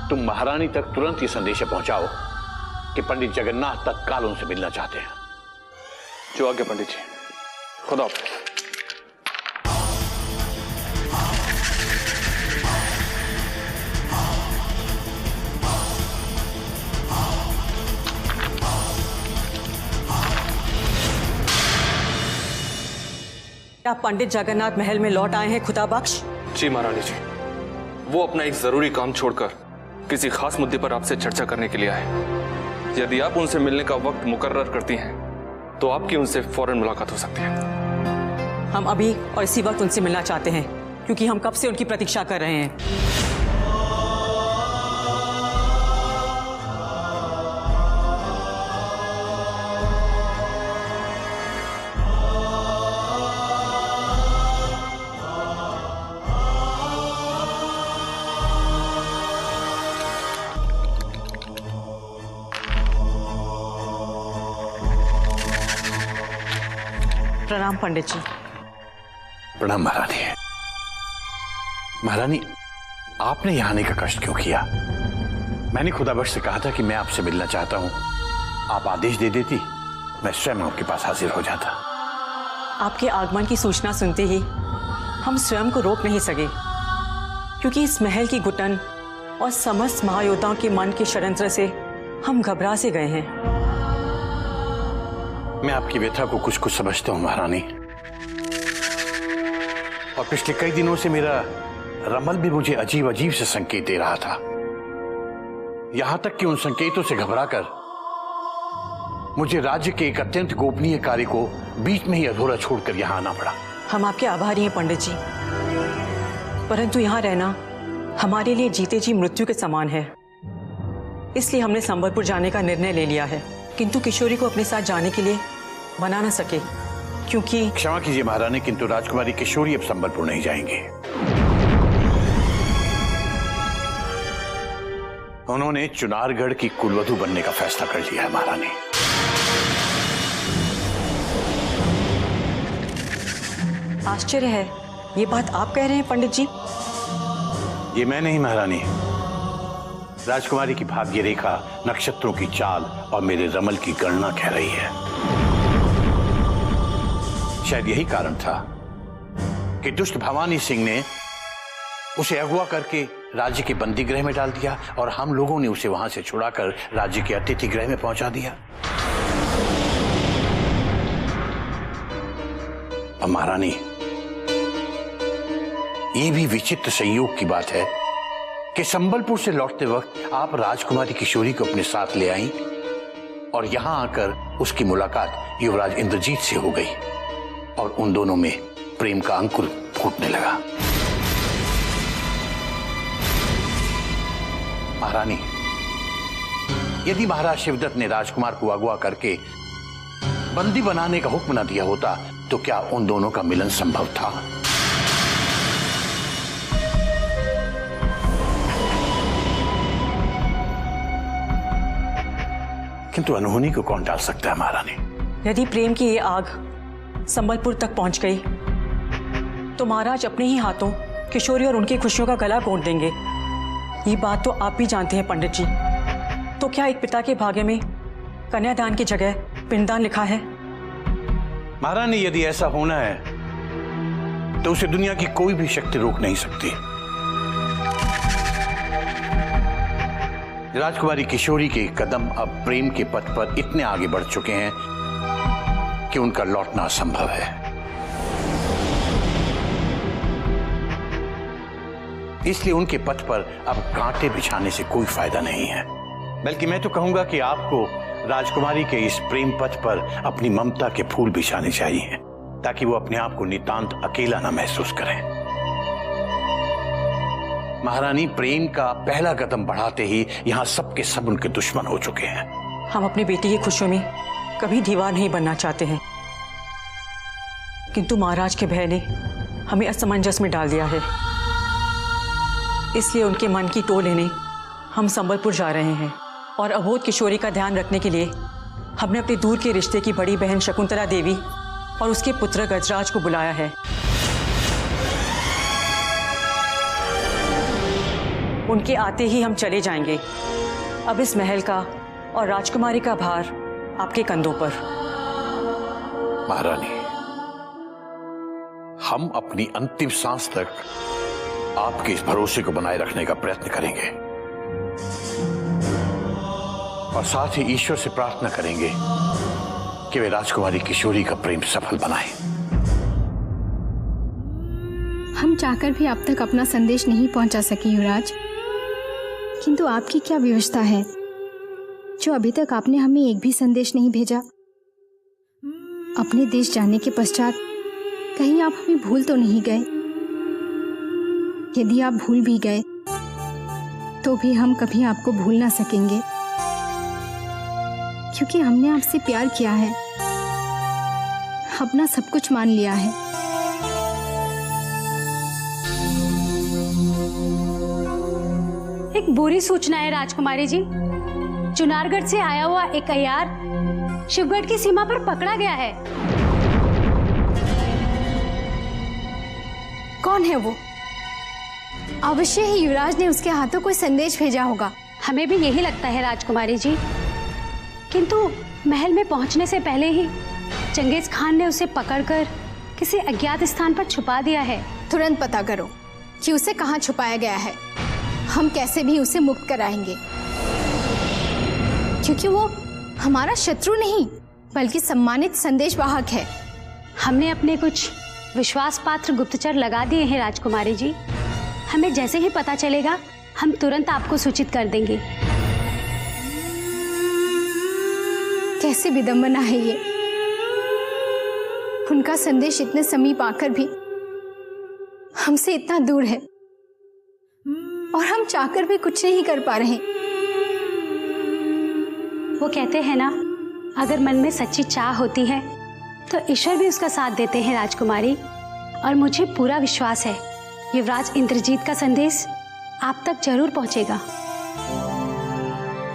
तुम महारानी तक तुरंत ये संदेश पहुंचाओ कि पंडित जगन्नाथ तत्काल उनसे मिलना चाहते हैं। जो आगे पंडित जी, खुदा हाफिज। क्या पंडित जगन्नाथ महल में लौट आए हैं खुदा बख्श? जी महारानी जी, वो अपना एक जरूरी काम छोड़कर किसी खास मुद्दे पर आपसे चर्चा करने के लिए आए। यदि आप उनसे मिलने का वक्त मुकर्रर करती हैं तो आपकी उनसे फौरन मुलाकात हो सकती है। हम अभी और इसी वक्त उनसे मिलना चाहते हैं, क्योंकि हम कब से उनकी प्रतीक्षा कर रहे हैं। प्रणाम पंडित जी। प्रणाम महारानी। महारानी, आपने यहाँ आने का कष्ट क्यों किया? मैंने खुदा बख्श से कहा था कि मैं आपसे मिलना चाहता हूँ। आप आदेश दे देती, मैं स्वयं आपके पास हाजिर हो जाता। आपके आगमन की सूचना सुनते ही हम स्वयं को रोक नहीं सके, क्योंकि इस महल की घुटन और समस्त महायोद्धाओं के मन के षड्यंत्र से हम घबरा से गए हैं। मैं आपकी व्यथा को कुछ कुछ समझता हूं महारानी, और पिछले कई दिनों से मेरा रमल भी मुझे अजीब अजीब से संकेत दे रहा था। यहां तक कि उन संकेतों से घबराकर मुझे राज्य के एक अत्यंत गोपनीय कार्य को बीच में ही अधूरा छोड़कर यहां आना पड़ा। हम आपके आभारी हैं पंडित जी, परंतु यहां रहना हमारे लिए जीते जी मृत्यु के समान है। इसलिए हमने संबलपुर जाने का निर्णय ले लिया है, किंतु किशोरी को अपने साथ जाने के लिए मना न सके, क्योंकि क्षमा कीजिए महारानी, किंतु राजकुमारी किशोरी अब संबलपुर नहीं जाएंगे। उन्होंने चुनारगढ़ की कुलवधू बनने का फैसला कर लिया है महारानी। आश्चर्य है, ये बात आप कह रहे हैं पंडित जी? ये मैं नहीं महारानी, राजकुमारी की भाग्य रेखा, नक्षत्रों की चाल और मेरे रमल की गणना कह रही है। शायद यही कारण था कि दुष्ट भवानी सिंह ने उसे अगवा करके राज्य के बंदी गृह में डाल दिया, और हम लोगों ने उसे वहां से छुड़ाकर राज्य के अतिथि गृह में पहुंचा दिया। अब महारानी, ये भी विचित्र संयोग की बात है कि संबलपुर से लौटते वक्त आप राजकुमारी किशोरी को अपने साथ ले आईं, और यहां आकर उसकी मुलाकात युवराज इंद्रजीत से हो गई, और उन दोनों में प्रेम का अंकुर फूटने लगा। महारानी, यदि महाराज शिवदत्त ने राजकुमार को अगवा करके बंदी बनाने का हुक्म न दिया होता तो क्या उन दोनों का मिलन संभव था? किंतु अनहोनी को कौन टाल सकता है महारानी? यदि प्रेम की ये आग संबलपुर तक पहुंच गई तो महाराज अपने ही हाथों किशोरी और उनकी खुशियों का गला घोंट देंगे। ये बात तो आप भी जानते हैं पंडित जी। तो क्या एक पिता के भाग्य में कन्यादान की जगह पिंडदान लिखा है? महारानी, यदि ऐसा होना है तो उसे दुनिया की कोई भी शक्ति रोक नहीं सकती। राजकुमारी किशोरी के कदम अब प्रेम के पथ पर इतने आगे बढ़ चुके हैं कि उनका लौटना असंभव है। इसलिए उनके पथ पर अब कांटे बिछाने से कोई फायदा नहीं है, बल्कि मैं तो कहूंगा कि आपको राजकुमारी के इस प्रेम पथ पर अपनी ममता के फूल बिछाने चाहिए, ताकि वो अपने आप को नितांत अकेला ना महसूस करें। महारानी, प्रेम का पहला कदम बढ़ाते ही यहाँ सबके सब उनके दुश्मन हो चुके हैं। हम अपनी बेटी की खुशियों में कभी दीवार नहीं बनना चाहते हैं, किंतु महाराज के भय ने हमें असमंजस में डाल दिया है। इसलिए उनके मन की टो लेने हम संबलपुर जा रहे हैं, और अबोध किशोरी का ध्यान रखने के लिए हमने अपने दूर के रिश्ते की बड़ी बहन शकुंतला देवी और उसके पुत्र गजराज को बुलाया है। उनके आते ही हम चले जाएंगे। अब इस महल का और राजकुमारी का भार आपके कंधों पर। महारानी, हम अपनी अंतिम सांस तक आपके इस भरोसे को बनाए रखने का प्रयत्न करेंगे और साथ ही ईश्वर से प्रार्थना करेंगे कि वे राजकुमारी किशोरी का प्रेम सफल बनाए। हम चाहकर भी अब तक अपना संदेश नहीं पहुंचा सके युवराज, किंतु आपकी क्या व्यवस्था है जो अभी तक आपने हमें एक भी संदेश नहीं भेजा? अपने देश जाने के पश्चात कहीं आप हमें भूल तो नहीं गए? यदि आप भूल भी गए तो भी हम कभी आपको भूल ना सकेंगे, क्योंकि हमने आपसे प्यार किया है, अपना सब कुछ मान लिया है। एक बुरी सूचना है राजकुमारी जी। चुनारगढ़ से आया हुआ एक अय्यार शिवगढ़ की सीमा पर पकड़ा गया है। कौन है वो? अवश्य ही युवराज ने उसके हाथों कोई संदेश भेजा होगा। हमें भी यही लगता है राजकुमारी जी, किंतु महल में पहुंचने से पहले ही चंगेज खान ने उसे पकड़कर किसी अज्ञात स्थान पर छुपा दिया है। तुरंत पता करो कि उसे कहाँ छुपाया गया है। हम कैसे भी उसे मुक्त कराएंगे, क्योंकि वो हमारा शत्रु नहीं बल्कि सम्मानित संदेशवाहक है। हमने अपने कुछ विश्वास पात्र गुप्तचर लगा दिए हैं राजकुमारी जी। हमें जैसे ही पता चलेगा हम तुरंत आपको सूचित कर देंगे। कैसी विडंबना है ये, उनका संदेश इतने समीप आकर भी हमसे इतना दूर है और हम चाहकर भी कुछ नहीं कर पा रहे। वो कहते हैं ना, अगर मन में सच्ची चाह होती है तो ईश्वर भी उसका साथ देते हैं राजकुमारी। और मुझे पूरा विश्वास है युवराज इंद्रजीत का संदेश आप तक जरूर पहुंचेगा।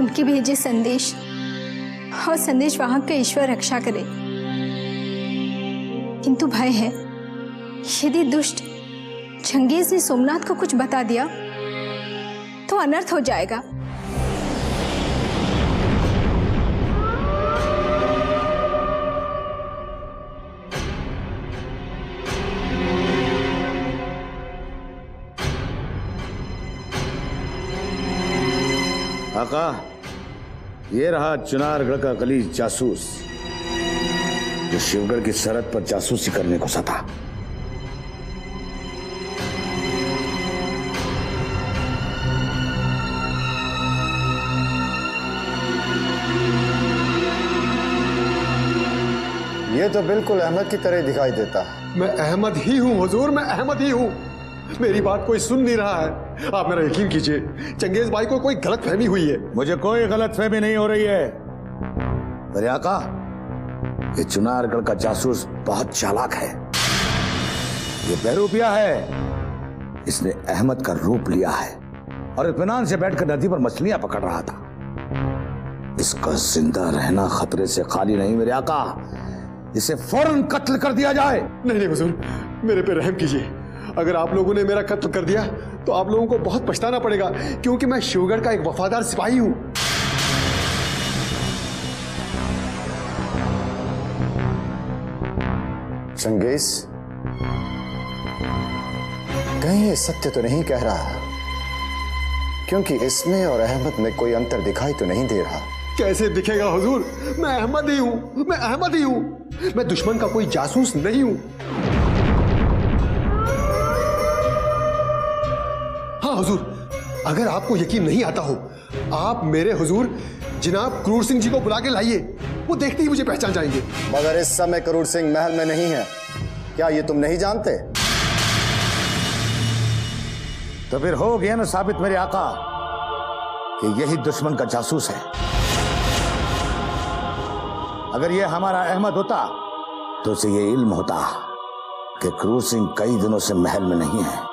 उनके भेजे संदेश और संदेशवाहक का ईश्वर रक्षा करे, किंतु भय है यदि दुष्ट चंगेज ने सोमनाथ को कुछ बता दिया तो अनर्थ हो जाएगा। आका, ये रहा चुनारगढ़ का गलीज जासूस जो शिवगढ़ की सरहद पर जासूसी करने को सता। ये तो बिल्कुल अहमद की तरह दिखाई देता है। मैं अहमद ही हूँ हुजूर, मैं अहमद ही हूँ। मेरी बात कोई सुन नहीं रहा है। आप मेरा यकीन कीजिए, चंगेज भाई को कोई गलत फहमी हुई है। मुझे कोई गलत फहमी नहीं हो रही है। मेरे आका, ये चुनारगढ़ का जासूस बहुत चालाक है। ये बहरूपिया है। इसने अहमद का रूप लिया है और इत्मीनान से बैठकर नदी पर मछलियां पकड़ रहा था। इसका जिंदा रहना खतरे से खाली नहीं मेरे आका। इसे फौरन कत्ल कर दिया जाए। नहीं नहीं हुजूर, मेरे पे रहम कीजिए। अगर आप लोगों ने मेरा कत्ल कर दिया तो आप लोगों को बहुत पछताना पड़ेगा, क्योंकि मैं शिवगढ़ का एक वफादार सिपाही हूं। चंगेज, कहीं ये सत्य तो नहीं कह रहा, क्योंकि इसमें और अहमद में कोई अंतर दिखाई तो नहीं दे रहा। कैसे दिखेगा हुजूर? मैं अहमद ही हूं, मैं अहमद ही हूं। मैं दुश्मन का कोई जासूस नहीं हूं। हाँ हुजूर, अगर आपको यकीन नहीं आता हो, आप मेरे हुजूर जनाब क्रूर सिंह जी को बुला के लाइए। वो देखते ही मुझे पहचान जाएंगे। मगर इस समय क्रूर सिंह महल में नहीं है, क्या ये तुम नहीं जानते? तो फिर हो गया ना साबित मेरे आका कि यही दुश्मन का जासूस है। अगर ये हमारा अहमद होता तो उसे ये इल्म होता कि क्रूर सिंह कई दिनों से महल में नहीं है।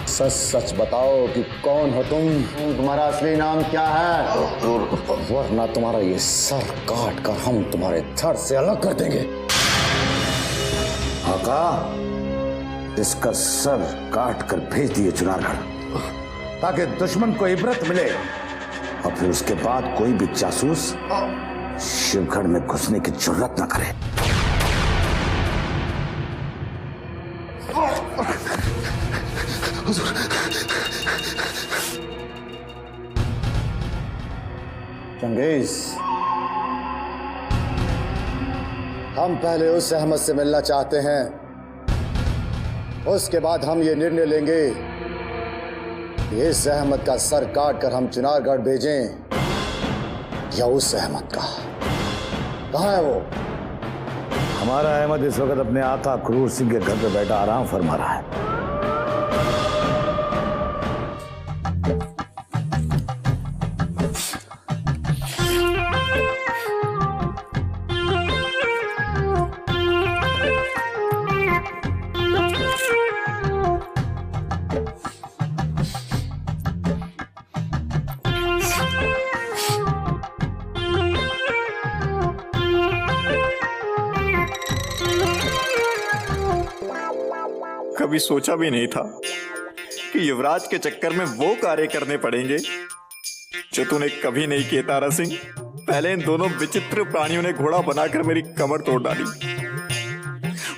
सच सच बताओ कि कौन हो तुम? तुम्हारा असली नाम क्या है? वरना तुम्हारा ये सर काट कर हम तुम्हारे धड़ से अलग कर देंगे। आका, इसका सर काट कर भेज दिए चुनारगढ़, ताकि दुश्मन को इबरत मिले और फिर उसके बाद कोई भी जासूस शिवगढ़ में घुसने की जरूरत न करे। चंगेज, हम पहले उस अहमद से मिलना चाहते हैं, उसके बाद हम ये निर्णय लेंगे कि इस अहमद का सर काट कर हम चुनारगढ़ भेजें या उस अहमद का। कहाँ है वो? हमारा अहमद इस वक्त अपने आका क्रूर सिंह के घर पे बैठा आराम फरमा रहा है। कभी सोचा भी नहीं था कि युवराज के चक्कर में वो कार्य करने पड़ेंगे जो तूने कभी नहीं किए तारा सिंह। पहले इन दोनों विचित्र प्राणियों ने घोड़ा बनाकर मेरी कमर तोड़ डाली,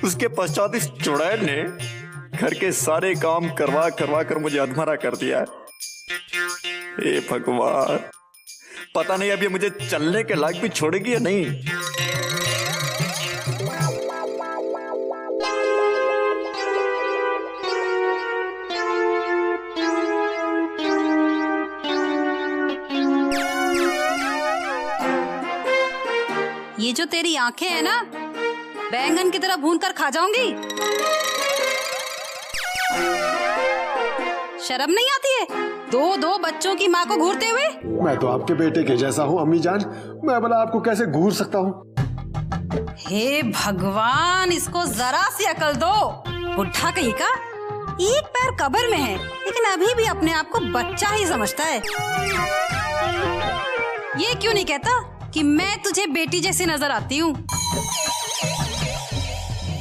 उसके पश्चात इस चुड़ैल ने घर के सारे काम करवा करवा कर मुझे अधमरा कर दिया है। हे भगवान, पता नहीं अब ये मुझे चलने के लायक भी छोड़ेगी या नहीं। ये जो तेरी आंखें हैं ना, बैंगन की तरह भून कर खा जाऊंगी। शर्म नहीं आती है दो दो बच्चों की माँ को घूरते हुए? मैं तो आपके बेटे के जैसा हूँ अम्मी जान, मैं भला आपको कैसे घूर सकता हूँ? हे भगवान, इसको जरा सी अकल दो। बुढ़ा कहीं का, एक पैर कब्र में है लेकिन अभी भी अपने आप को बच्चा ही समझता है। ये क्यों नहीं कहता कि मैं तुझे बेटी जैसी नजर आती हूँ?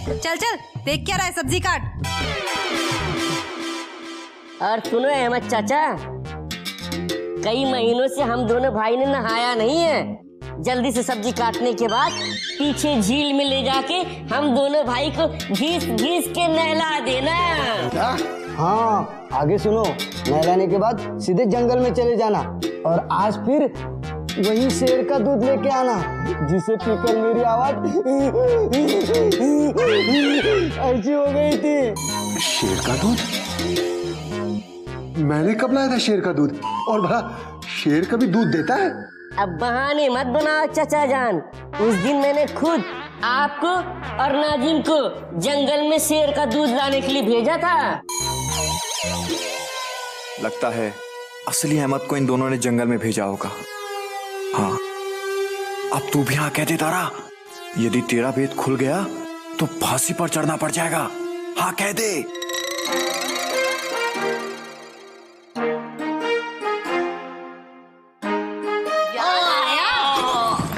चल चल, देख क्या रहा है, सब्जी काट। और सुनो अहमद चाचा, कई महीनों से हम दोनों भाई ने नहाया नहीं है। जल्दी से सब्जी काटने के बाद पीछे झील में ले जाके हम दोनों भाई को घीस घीस के नहला देना। क्या? हाँ, आगे सुनो, नहलाने के बाद सीधे जंगल में चले जाना और आज फिर वही शेर का दूध लेके आना, जिसे पीकर मेरी आवाज ऐसी हो गई थी। शेर का दूध? मैंने कब लाया था शेर का दूध? और भला शेर कभी दूध देता है? अब बहाने मत बनाओ चाचा जान। उस दिन मैंने खुद आपको और नाजिम को जंगल में शेर का दूध लाने के लिए भेजा था। लगता है असली अहमद को इन दोनों ने जंगल में भेजा होगा। हाँ, अब तू भी हाँ कह दे तारा। यदि तेरा भेद खुल गया तो फांसी पर चढ़ना पड़ जाएगा। हाँ कह दे।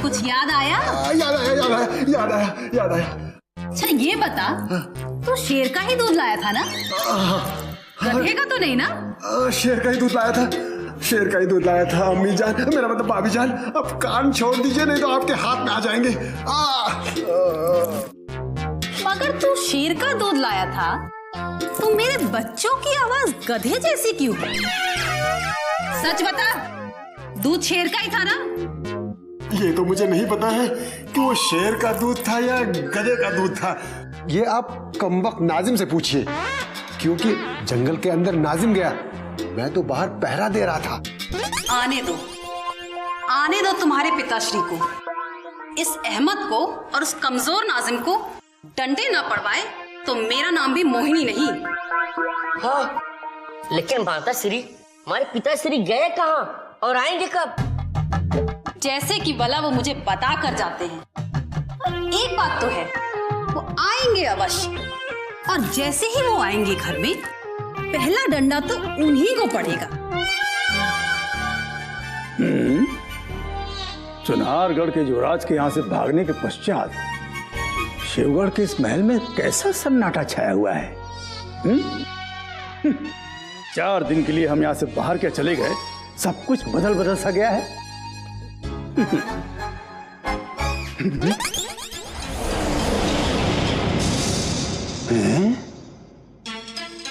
कुछ याद आया? याद आया। अच्छा ये बता, तू शेर का ही दूध लाया था ना? गधे का तो नहीं ना? शेर का ही दूध लाया था, शेर का ही दूध लाया था अम्मी जान, मेरा मतलब भाभी जान। अब कान छोड़ दीजिए नहीं तो आपके हाथ में आ जाएंगे। मगर तू शेर का दूध लाया था तो मेरे बच्चों की आवाज गधे जैसी क्यों? सच बता, दूध शेर का ही था ना? ये तो मुझे नहीं पता है कि वो शेर का दूध था या गधे का दूध था। ये आप कमबख्त नाजिम से पूछिए, क्योंकि जंगल के अंदर नाजिम गया, मैं तो बाहर पहरा दे रहा था। आने दो तुम्हारे पिताश्री को। इस अहमद को और उस कमजोर नाजिम को डंडे ना पड़वाए तो मेरा नाम भी मोहिनी नहीं। हाँ, लेकिन माताश्री, हमारे पिताश्री गए कहाँ और आएंगे कब? जैसे कि भला वो मुझे बता कर जाते हैं। एक बात तो है, वो आएंगे अवश्य, और जैसे ही वो आएंगे घर में, पहला डंडा तो उन्हीं को पड़ेगा। चुनारगढ़ के युवराज के यहाँ से भागने के पश्चात शिवगढ़ के इस महल में कैसा सन्नाटा छाया हुआ है। 4 दिन के लिए हम यहाँ से बाहर क्या चले गए, सब कुछ बदल सा गया है।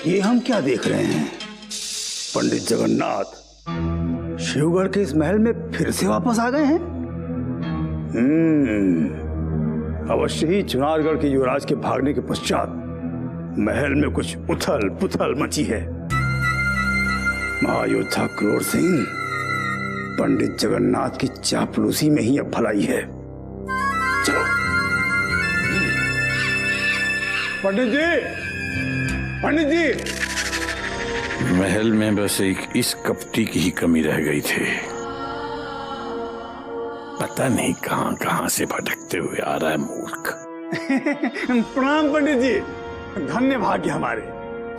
ये हम क्या देख रहे हैं? पंडित जगन्नाथ शिवगढ़ के इस महल में फिर से वापस आ गए हैं। अवश्य ही चुनारगढ़ के युवराज के भागने के पश्चात महल में कुछ उथल पुथल मची है। महायोद्धा क्रूर सिंह पंडित जगन्नाथ की चापलूसी में ही अब भलाई है। चलो पंडित जी। महल में बस एक इस कपटी की ही कमी रह गई थी। पता नहीं कहां से भटकते हुए आ रहा है मूर्ख। प्रणाम पंडित जी, धन्य भाग्य हमारे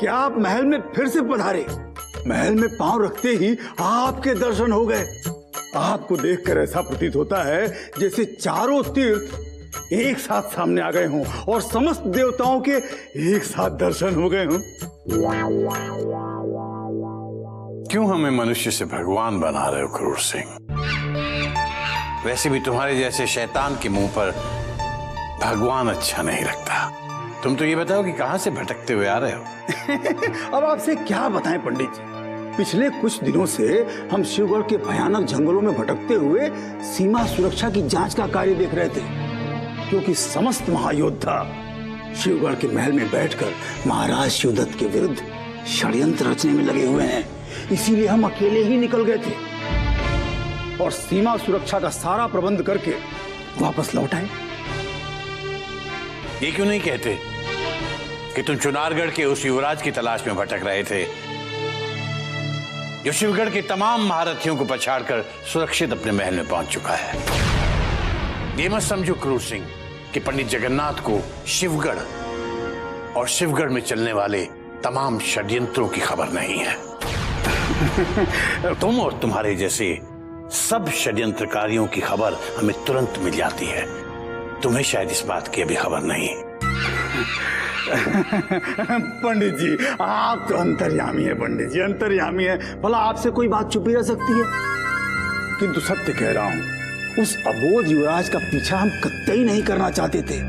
कि आप महल में फिर से पधारे। महल में पांव रखते ही आपके दर्शन हो गए। आपको देखकर ऐसा प्रतीत होता है जैसे चारों तीर्थ एक साथ सामने आ गए हों और समस्त देवताओं के एक साथ दर्शन हो गए हों। क्यों हमें मनुष्य से भगवान बना रहे हो क्रूर सिंह? वैसे भी तुम्हारे जैसे शैतान के मुंह पर भगवान अच्छा नहीं लगता। तुम तो ये बताओ कि कहां से भटकते हुए आ रहे हो? अब आपसे क्या बताएं पंडित जी, पिछले कुछ दिनों से हम शिवगढ़ के भयानक जंगलों में भटकते हुए सीमा सुरक्षा की जांच का कार्य देख रहे थे, क्योंकि समस्त महायोद्धा शिवगढ़ के महल में बैठकर महाराज शिवदत्त के विरुद्ध षड्यंत्र रचने में लगे हुए हैं। इसीलिए हम अकेले ही निकल गए थे और सीमा सुरक्षा का सारा प्रबंध करके वापस लौट आए। ये क्यों नहीं कहते कि तुम चुनारगढ़ के उस युवराज की तलाश में भटक रहे थे जो शिवगढ़ के तमाम महारथियों को पछाड़कर सुरक्षित अपने महल में पहुंच चुका है? ये मत समझो क्रूर सिंह कि पंडित जगन्नाथ को शिवगढ़ और शिवगढ़ में चलने वाले तमाम षड्यंत्रों की खबर नहीं है। तुम और तुम्हारे जैसे सब षड्यंत्रकारियों की खबर हमें तुरंत मिल जाती है। तुम्हें शायद इस बात की अभी खबर नहीं। पंडित जी आप तो अंतर्यामी है। पंडित जी अंतर्यामी है, भला आपसे कोई बात छुपी रह सकती है? किंतु सत्य कह रहा हूं, उस अबोध युवराज का पीछा हम कतई नहीं करना चाहते थे,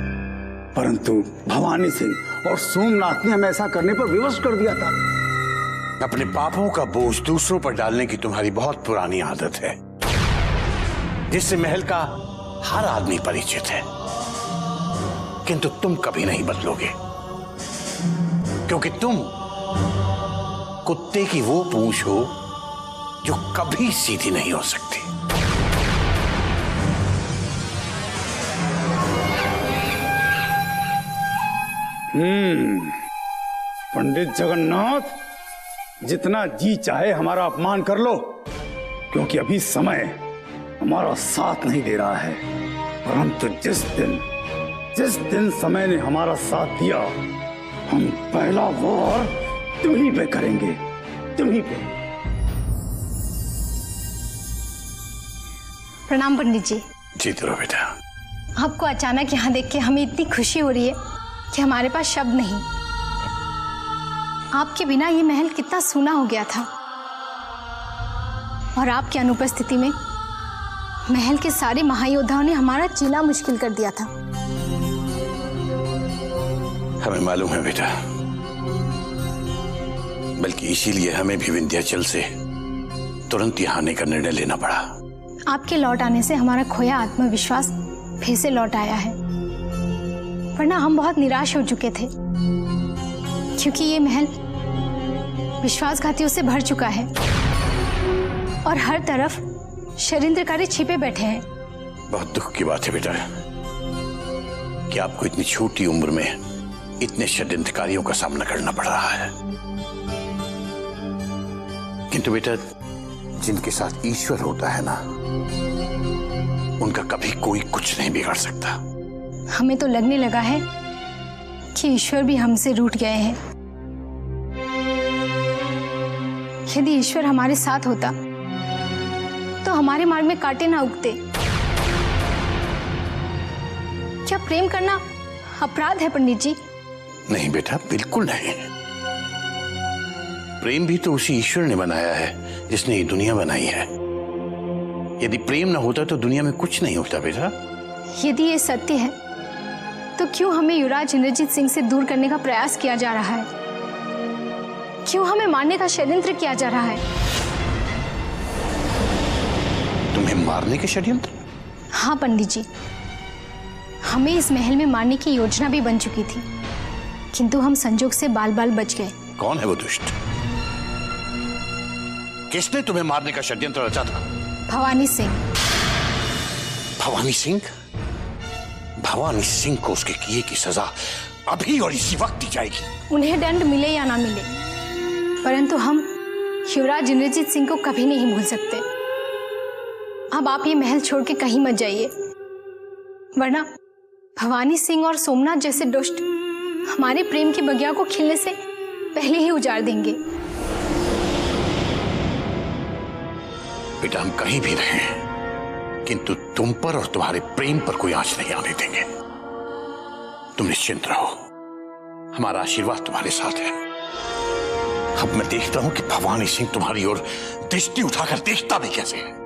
परंतु भवानी सिंह और सोमनाथ ने हमें ऐसा करने पर विवश कर दिया था। अपने पापों का बोझ दूसरों पर डालने की तुम्हारी बहुत पुरानी आदत है, जिससे महल का हर आदमी परिचित है। किंतु तुम कभी नहीं बदलोगे, क्योंकि तुम कुत्ते की वो पूंछ हो जो कभी सीधी नहीं हो सकती। पंडित जगन्नाथ जितना जी चाहे हमारा अपमान कर लो, क्योंकि अभी समय हमारा साथ नहीं दे रहा है। परंतु जिस दिन समय ने हमारा साथ दिया, हम पहला वार तुम्हीं पे करेंगे, तुम्हीं पे। प्रणाम पंडित जी। जीत रहो बेटा। आपको अचानक यहाँ देख के हमें इतनी खुशी हो रही है कि हमारे पास शब्द नहीं। आपके बिना ये महल कितना सूना हो गया था, और आपकी अनुपस्थिति में महल के सारे महायोद्धाओं ने हमारा जीना मुश्किल कर दिया था। हमें मालूम है बेटा, बल्कि इसीलिए हमें भी विंध्याचल से तुरंत यहाँ आने का निर्णय लेना पड़ा। आपके लौट आने से हमारा खोया आत्मविश्वास फिर से लौट आया है, वरना हम बहुत निराश हो चुके थे, क्योंकि ये महल विश्वासघातियों से भर चुका है और हर तरफ षड्यंत्रकारी छिपे बैठे हैं। बहुत दुख की बात है बेटा कि आपको इतनी छोटी उम्र में इतने षड्यंत्रकारियों का सामना करना पड़ रहा है। किंतु बेटा, जिनके साथ ईश्वर होता है ना, उनका कभी कोई कुछ नहीं बिगाड़ सकता। हमें तो लगने लगा है कि ईश्वर भी हमसे रूठ गए हैं। यदि ईश्वर हमारे साथ होता तो हमारे मार्ग में कांटे ना उगते। क्या प्रेम करना अपराध है पंडित जी? नहीं बेटा, बिल्कुल नहीं। प्रेम भी तो उसी ईश्वर ने बनाया है जिसने ये दुनिया बनाई है। यदि प्रेम न होता तो दुनिया में कुछ नहीं होता बेटा। यदि ये सत्य है तो क्यों हमें युवराज इंद्रजीत सिंह से दूर करने का प्रयास किया जा रहा है? क्यों हमें मारने का षड्यंत्र किया जा रहा है? तुम्हें मारने के षड्यंत्र? हाँ पंडित जी, हमें इस महल में मारने की योजना भी बन चुकी थी, किंतु हम संजोग से बाल बाल बच गए। कौन है वो दुष्ट? किसने तुम्हें मारने का षड्यंत्र रचा था? भवानी सिंह। भवानी सिंह? भवानी सिंह को उसके किए की सजा अभी और इसी वक्त दी जाएगी। उन्हें दंड मिले या ना मिले, परंतु हम युवराज इंद्रजीत सिंह को कभी नहीं भूल सकते। अब आप ये महल छोड़ के कहीं मत जाइए, वरना भवानी सिंह और सोमनाथ जैसे दुष्ट हमारे प्रेम की बगिया को खिलने से पहले ही उजाड़ देंगे। बेटा, हम कहीं भी रहें, किंतु तुम पर और तुम्हारे प्रेम पर कोई आंच नहीं आने देंगे। तुम निश्चिंत रहो, हमारा आशीर्वाद तुम्हारे साथ है। अब मैं देखता हूं कि भवानी सिंह तुम्हारी ओर दृष्टि उठाकर देखता भी कैसे है।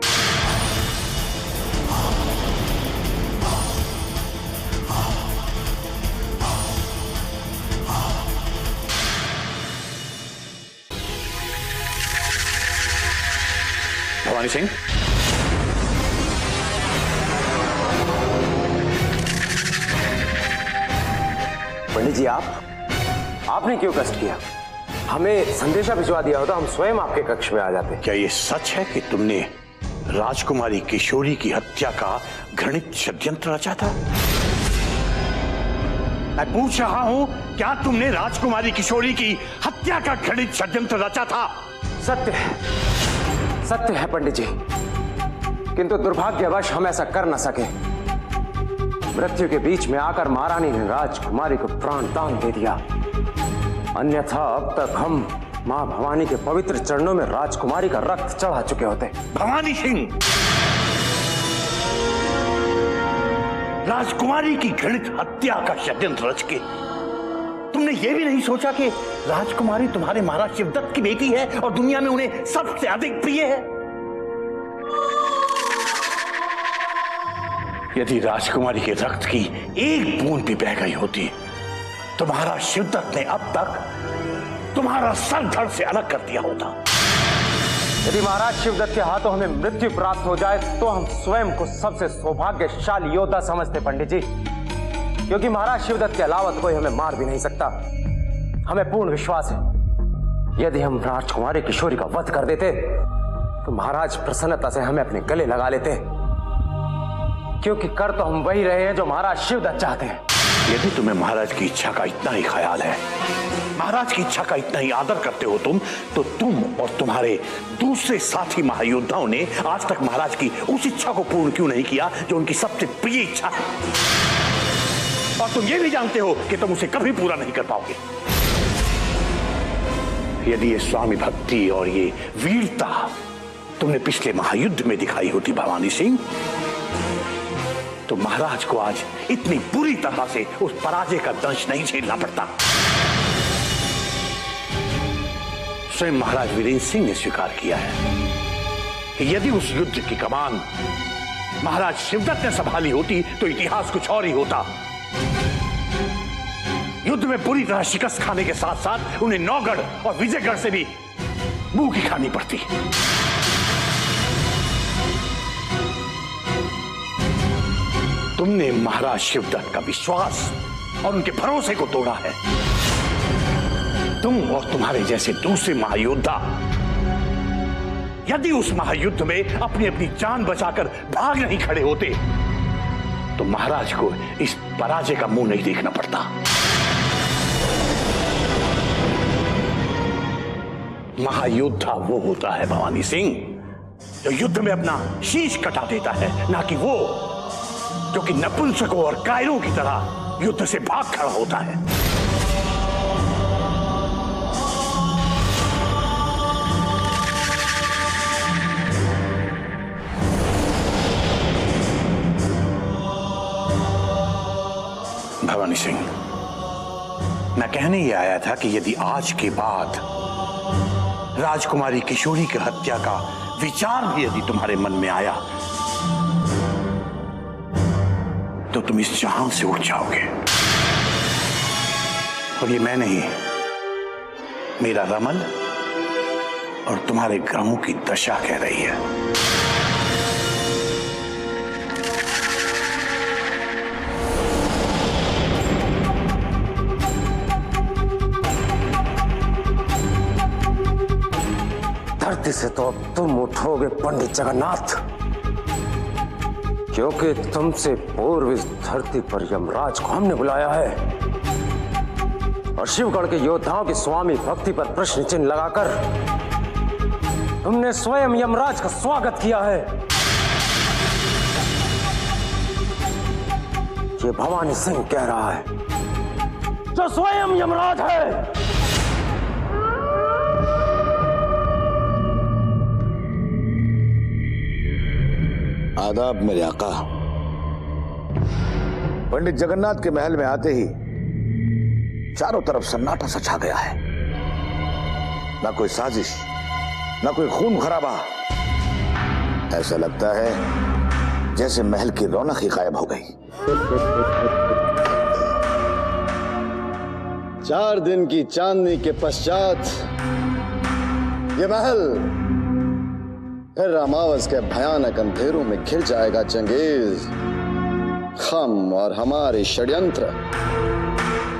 भवानी सिंह, पंडित जी, आपने क्यों कष्ट किया? हमें संदेशा भिजवा दिया होता, हम स्वयं आपके कक्ष में आ जाते। क्या ये सच है कि तुमने राजकुमारी किशोरी की हत्या का घृणित षड्यंत्र रचा था? मैं पूछ रहा हूं, क्या तुमने राजकुमारी किशोरी की हत्या का घृणित षड्यंत्र रचा था? सत्य है पंडित जी, किंतु दुर्भाग्यवश हम ऐसा कर न सके। मृत्यु के बीच में आकर महारानी ने राजकुमारी को प्राण दान दे दिया, अन्यथा अब तक हम मां भवानी के पवित्र चरणों में राजकुमारी का रक्त चढ़ा चुके होते। भवानी सिंह, राजकुमारी की घृणित हत्या का षड्यंत्र रच के तुमने ये भी नहीं सोचा कि राजकुमारी तुम्हारे महाराज शिवदत्त की बेटी है और दुनिया में उन्हें सबसे अधिक प्रिय है। यदि राजकुमारी के रक्त की एक बूंद भी बह गई होती तो महाराज शिवदत्त ने अब तक तुम्हारा सर धड़ से अलग कर दिया होता। यदि महाराज शिवदत्त के हाथों हमें मृत्यु प्राप्त हो जाए तो हम स्वयं को सबसे सौभाग्यशाली योद्धा समझते पंडित जी, क्योंकि महाराज शिवदत्त के अलावा कोई हमें मार भी नहीं सकता। हमें पूर्ण विश्वास है यदि हम राजकुमारी किशोरी का वध कर देते तो महाराज प्रसन्नता से हमें अपने गले लगा लेते, क्योंकि कर तो हम वही रहे हैं जो महाराज शिवदत्त चाहते हैं। यदि तुम्हें महाराज की इच्छा का इतना ही ख्याल है, महाराज की इच्छा का इतना ही आदर करते हो तुम, तो तुम और तुम्हारे दूसरे साथी महायोद्धाओं ने आज तक महाराज की उस इच्छा को पूर्ण क्यों नहीं किया जो उनकी सबसे प्रिय इच्छा है? और तुम ये भी जानते हो कि तुम उसे कभी पूरा नहीं कर पाओगे। यदि ये स्वामी भक्ति और ये वीरता तुमने पिछले महायुद्ध में दिखाई होती भवानी सिंह, तो महाराज को आज इतनी बुरी तरह से उस पराजय का दंश नहीं झेलना पड़ता। स्वयं महाराज वीरेंद्र सिंह ने स्वीकार किया है कि यदि उस युद्ध की कमान महाराज शिवदत्त ने संभाली होती तो इतिहास कुछ और ही होता। युद्ध में बुरी तरह शिकस्त खाने के साथ साथ उन्हें नौगढ़ और विजयगढ़ से भी मुंह की खानी पड़ती। तुमने महाराज शिवदत्त का विश्वास और उनके भरोसे को तोड़ा है। तुम और तुम्हारे जैसे दूसरे महायोद्धा यदि उस महायुद्ध में अपनी अपनी जान बचाकर भाग नहीं खड़े होते तो महाराज को इस पराजय का मुंह नहीं देखना पड़ता। महायोद्धा वो होता है भवानी सिंह जो युद्ध में अपना शीश कटा देता है, ना कि वो जो कि नपुंसकों और कायरों की तरह युद्ध से भाग खड़ा होता है। भवानी सिंह, मैं कहने ये आया था कि यदि आज के बाद राजकुमारी किशोरी की हत्या का विचार भी यदि तुम्हारे मन में आया तो तुम इस जहां से उठ जाओगे। और ये मैं नहीं, मेरा रमल और तुम्हारे ग्रहों की दशा कह रही है। धरती से तो अब तुम उठोगे पंडित जगन्नाथ, क्योंकि तुमसे पूर्व इस धरती पर यमराज को हमने बुलाया है और शिवगढ़ के योद्धाओं की स्वामी भक्ति पर प्रश्न चिन्ह लगाकर तुमने स्वयं यमराज का स्वागत किया है। ये भवानी सिंह कह रहा है, जो स्वयं यमराज है। आदाब मेरे आका। पंडित जगन्नाथ के महल में आते ही चारों तरफ सन्नाटा सा छा गया है। ना कोई साजिश, ना कोई खून खराबा। ऐसा लगता है जैसे महल की रौनक ही गायब हो गई। 4 दिन की चांदनी के पश्चात ये महल फिर अमावस के भयानक अंधेरों में घिर जाएगा चंगेज। हम और हमारे षड्यंत्र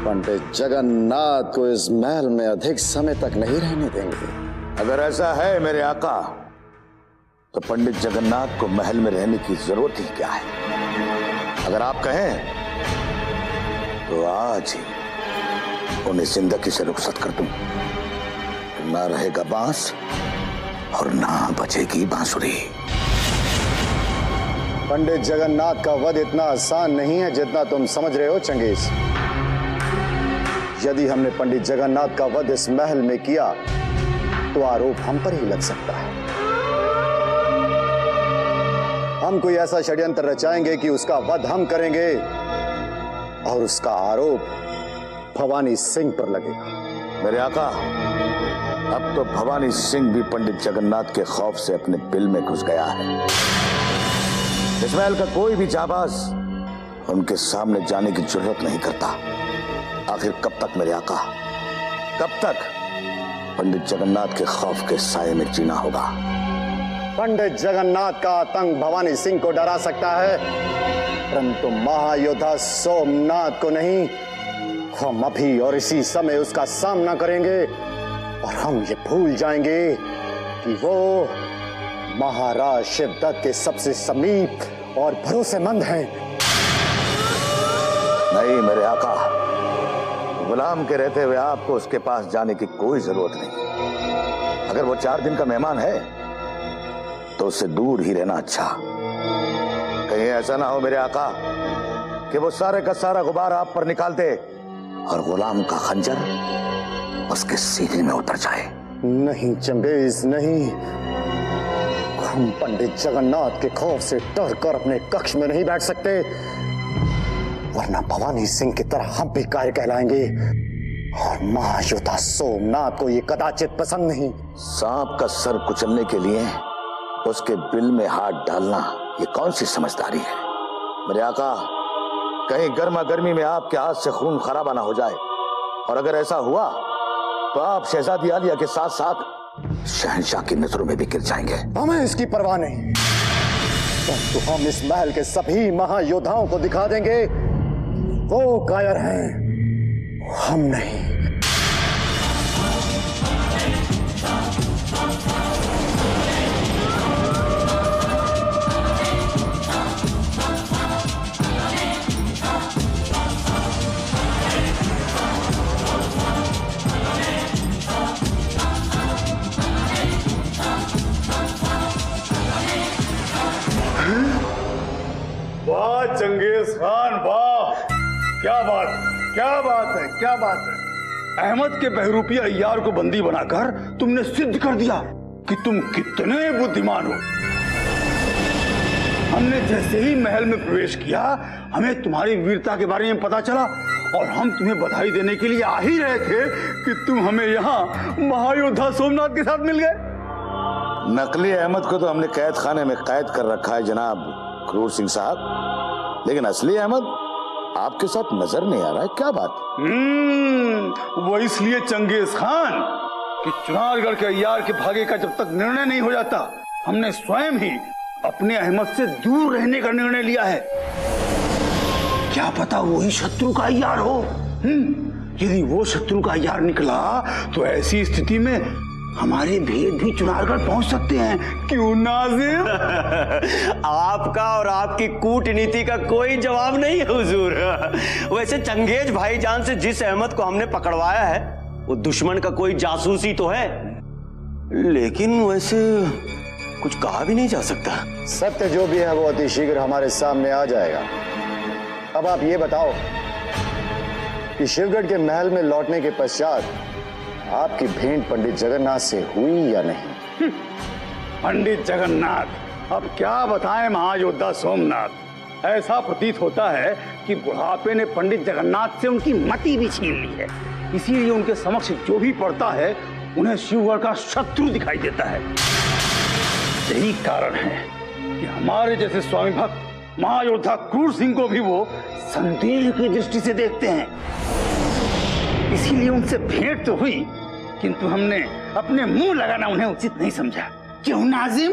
पंडित जगन्नाथ को इस महल में अधिक समय तक नहीं रहने देंगे। अगर ऐसा है मेरे आका, तो पंडित जगन्नाथ को महल में रहने की जरूरत ही क्या है? अगर आप कहें तो आज ही उन्हें जिंदगी से रुखसत कर दूं। ना रहेगा बांस और ना बचेगी बांसुरी। पंडित जगन्नाथ का वध इतना आसान नहीं है जितना तुम समझ रहे हो चंगेज। यदि हमने पंडित जगन्नाथ का वध इस महल में किया तो आरोप हम पर ही लग सकता है। हम कोई ऐसा षड्यंत्र रचाएंगे कि उसका वध हम करेंगे और उसका आरोप भवानी सिंह पर लगेगा। मेरे आका, अब तो भवानी सिंह भी पंडित जगन्नाथ के खौफ से अपने बिल में घुस गया है। इस महल का कोई भी जाबाज उनके सामने जाने की जरूरत नहीं करता। आखिर कब तक मेरे आका, कब तक पंडित जगन्नाथ के खौफ के साए में जीना होगा? पंडित जगन्नाथ का आतंक भवानी सिंह को डरा सकता है, परंतु महायोद्धा सोमनाथ को नहीं। हम अभी और इसी समय उसका सामना करेंगे और हम ये भूल जाएंगे कि वो महाराज शिवदत्त के सबसे समीप और भरोसेमंद हैं। नहीं मेरे आका, गुलाम के रहते हुए आपको उसके पास जाने की कोई जरूरत नहीं। अगर वो 4 दिन का मेहमान है तो उससे दूर ही रहना अच्छा। कहीं ऐसा ना हो मेरे आका कि वो सारे का सारा गुबार आप पर निकाल दे और गुलाम का खंजर उसके सीने में उतर जाए। नहीं चंगेज, नहीं। हम पंडित जगन्नाथ के खौफ से डर कर अपने कक्ष में नहीं बैठ सकते, वरना भवानी सिंह की तरह हम भी कार्य कहलाएंगे और महायोद्धा सोमनाथ को ये कदाचित पसंद नहीं। सांप का सर कुचलने के लिए उसके बिल में हाथ डालना ये कौन सी समझदारी है? मेरे आका, कहीं गर्मा गर्मी में आपके हाथ से खून खराबा ना हो जाए, और अगर ऐसा हुआ तो आप शहजादी आलिया के साथ साथ शहंशाह की नजरों में भी गिर जाएंगे। हमें इसकी परवाह नहीं, तो हम इस महल के सभी महायोद्धाओं को दिखा देंगे वो कायर हैं, हम नहीं। वाह चंगेज खान, वाह! क्या बात, क्या बात है, क्या बात है। अहमद के बहरूपी अय्यार को बंदी बनाकर तुमने सिद्ध कर दिया कि तुम कितने बुद्धिमान हो। हमने जैसे ही महल में प्रवेश किया, हमें तुम्हारी वीरता के बारे में पता चला और हम तुम्हें बधाई देने के लिए आ ही रहे थे कि तुम हमें यहाँ महायोद्धा सोमनाथ के साथ मिल गए। नकली अहमद को तो हमने कैद खाने में कैद कर रखा है जनाब क्रूर सिंह साहब, लेकिन असली अहमद आपके साथ नजर नहीं आ रहा है, क्या बात? वो इसलिए चंगेज खान कि चुनारगढ़ के अय्यार के भागे का जब तक निर्णय नहीं हो जाता, हमने स्वयं ही अपने अहमद से दूर रहने का निर्णय लिया है। क्या पता वही शत्रु का अय्यार हो। यदि वो शत्रु का अय्यार निकला तो ऐसी स्थिति में हमारे भेद भी चुनारगढ़ पहुंच सकते हैं। क्यों नाजिम? आपका और आपकी कूटनीति का कोई जवाब नहीं है हुजूर। वैसे चंगेज भाईजान से जिस अहमद को हमने पकड़वाया है वो दुश्मन का कोई जासूस ही तो है, लेकिन वैसे कुछ कहा भी नहीं जा सकता। सत्य जो भी है वो अति शीघ्र हमारे सामने आ जाएगा। अब आप ये बताओ कि शिवगढ़ के महल में लौटने के पश्चात आपकी भेंट पंडित जगन्नाथ से हुई या नहीं? पंडित जगन्नाथ, अब क्या बताएं महायोद्धा सोमनाथ। ऐसा प्रतीत होता है कि बुढ़ापे ने पंडित जगन्नाथ से उनकी मति भी छीन ली है, इसीलिए उनके समक्ष जो भी पड़ता है उन्हें शिवगढ़ का शत्रु दिखाई देता है। यही कारण है कि हमारे जैसे स्वामी भक्त महायोद्धा क्रूर सिंह को भी वो संदेह की दृष्टि से देखते हैं। इसीलिए उनसे भेंट तो हुई, किंतु हमने अपने मुंह लगाना उन्हें उचित नहीं समझा। क्यों नाजिम?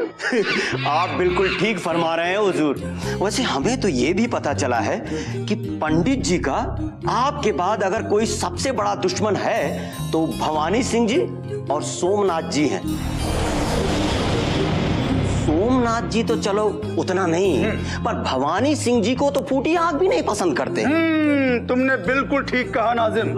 आप बिल्कुल ठीक फरमा रहे हैं हुजूर। वैसे हमें तो ये भी पता चला है कि पंडित जी का आपके बाद अगर कोई सबसे बड़ा दुश्मन है तो भवानी सिंह जी और सोमनाथ जी हैं। सोमनाथ जी तो चलो उतना नहीं, पर भवानी सिंह जी को तो फूटी आग भी नहीं पसंद करते। तुमने बिल्कुल ठीक कहा नाजिम।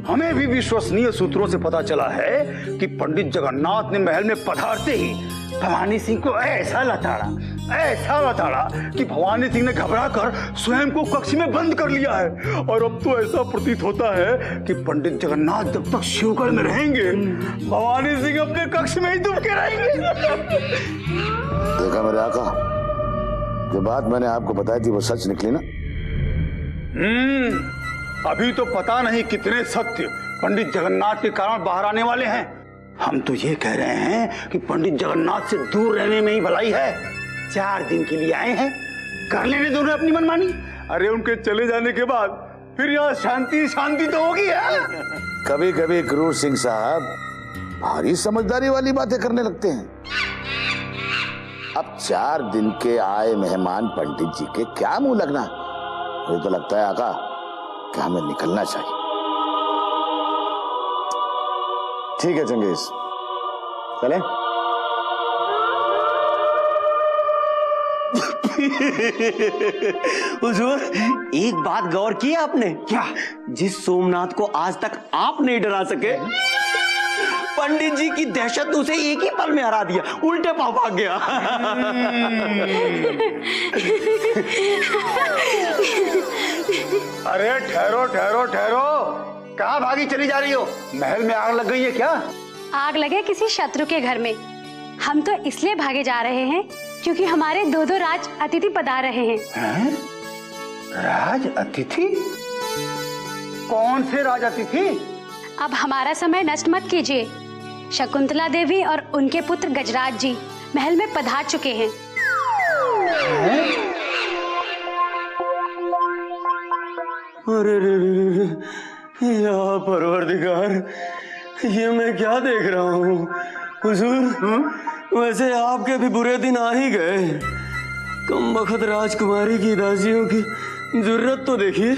हमें भी विश्वसनीय सूत्रों से पता चला है कि पंडित जगन्नाथ ने महल में पधारते ही भवानी सिंह को ऐसा लताड़ा कि भवानी सिंह ने घबराकर स्वयं को कक्ष में बंद कर लिया है। और अब तो ऐसा प्रतीत होता है कि पंडित जगन्नाथ जब तक शिवगढ़ में रहेंगे, भवानी सिंह अपने कक्ष में ही दुबके रहेंगे। देखा मेरे आका, जो बात मैंने आपको बताई थी वो सच निकली ना? अभी तो पता नहीं कितने सत्य पंडित जगन्नाथ के कारण बाहर आने वाले हैं। हम तो ये कह रहे हैं कि पंडित जगन्नाथ से दूर रहने में ही भलाई है। 4 दिन के लिए आए हैं, कर लेने दो अपनी मनमानी। अरे उनके चले जाने के बाद फिर यहाँ शांति तो होगी है? कभी कभी क्रूर सिंह साहब भारी समझदारी वाली बातें करने लगते हैं। अब 4 दिन के आए मेहमान पंडित जी के क्या मुंह लगना? मुझे तो लगता है आका कि हमें निकलना चाहिए। ठीक है चंगेज, चले? हुजूर, एक बात गौर की आपने? क्या? जिस सोमनाथ को आज तक आप नहीं डरा सके, पंडित जी की दहशत उसे एक ही पल में हरा दिया, उल्टे पांव भाग गया। अरे ठहरो, कहाँ भागी चली जा रही हो? महल में आग लग गई है क्या? आग लगे किसी शत्रु के घर में। हम तो इसलिए भागे जा रहे हैं क्योंकि हमारे 2 राज अतिथि पधार रहे हैं। राज अतिथि? कौन से राज अतिथि? अब हमारा समय नष्ट मत कीजिए। शकुंतला देवी और उनके पुत्र गजराज जी महल में पधार चुके हैं। अरे या परवरदिगार, ये मैं क्या देख रहा हूँ? हुजूर, वैसे आपके भी बुरे दिन आ ही गए। कमबख्त राजकुमारी की दासियों की जरूरत तो देखिए,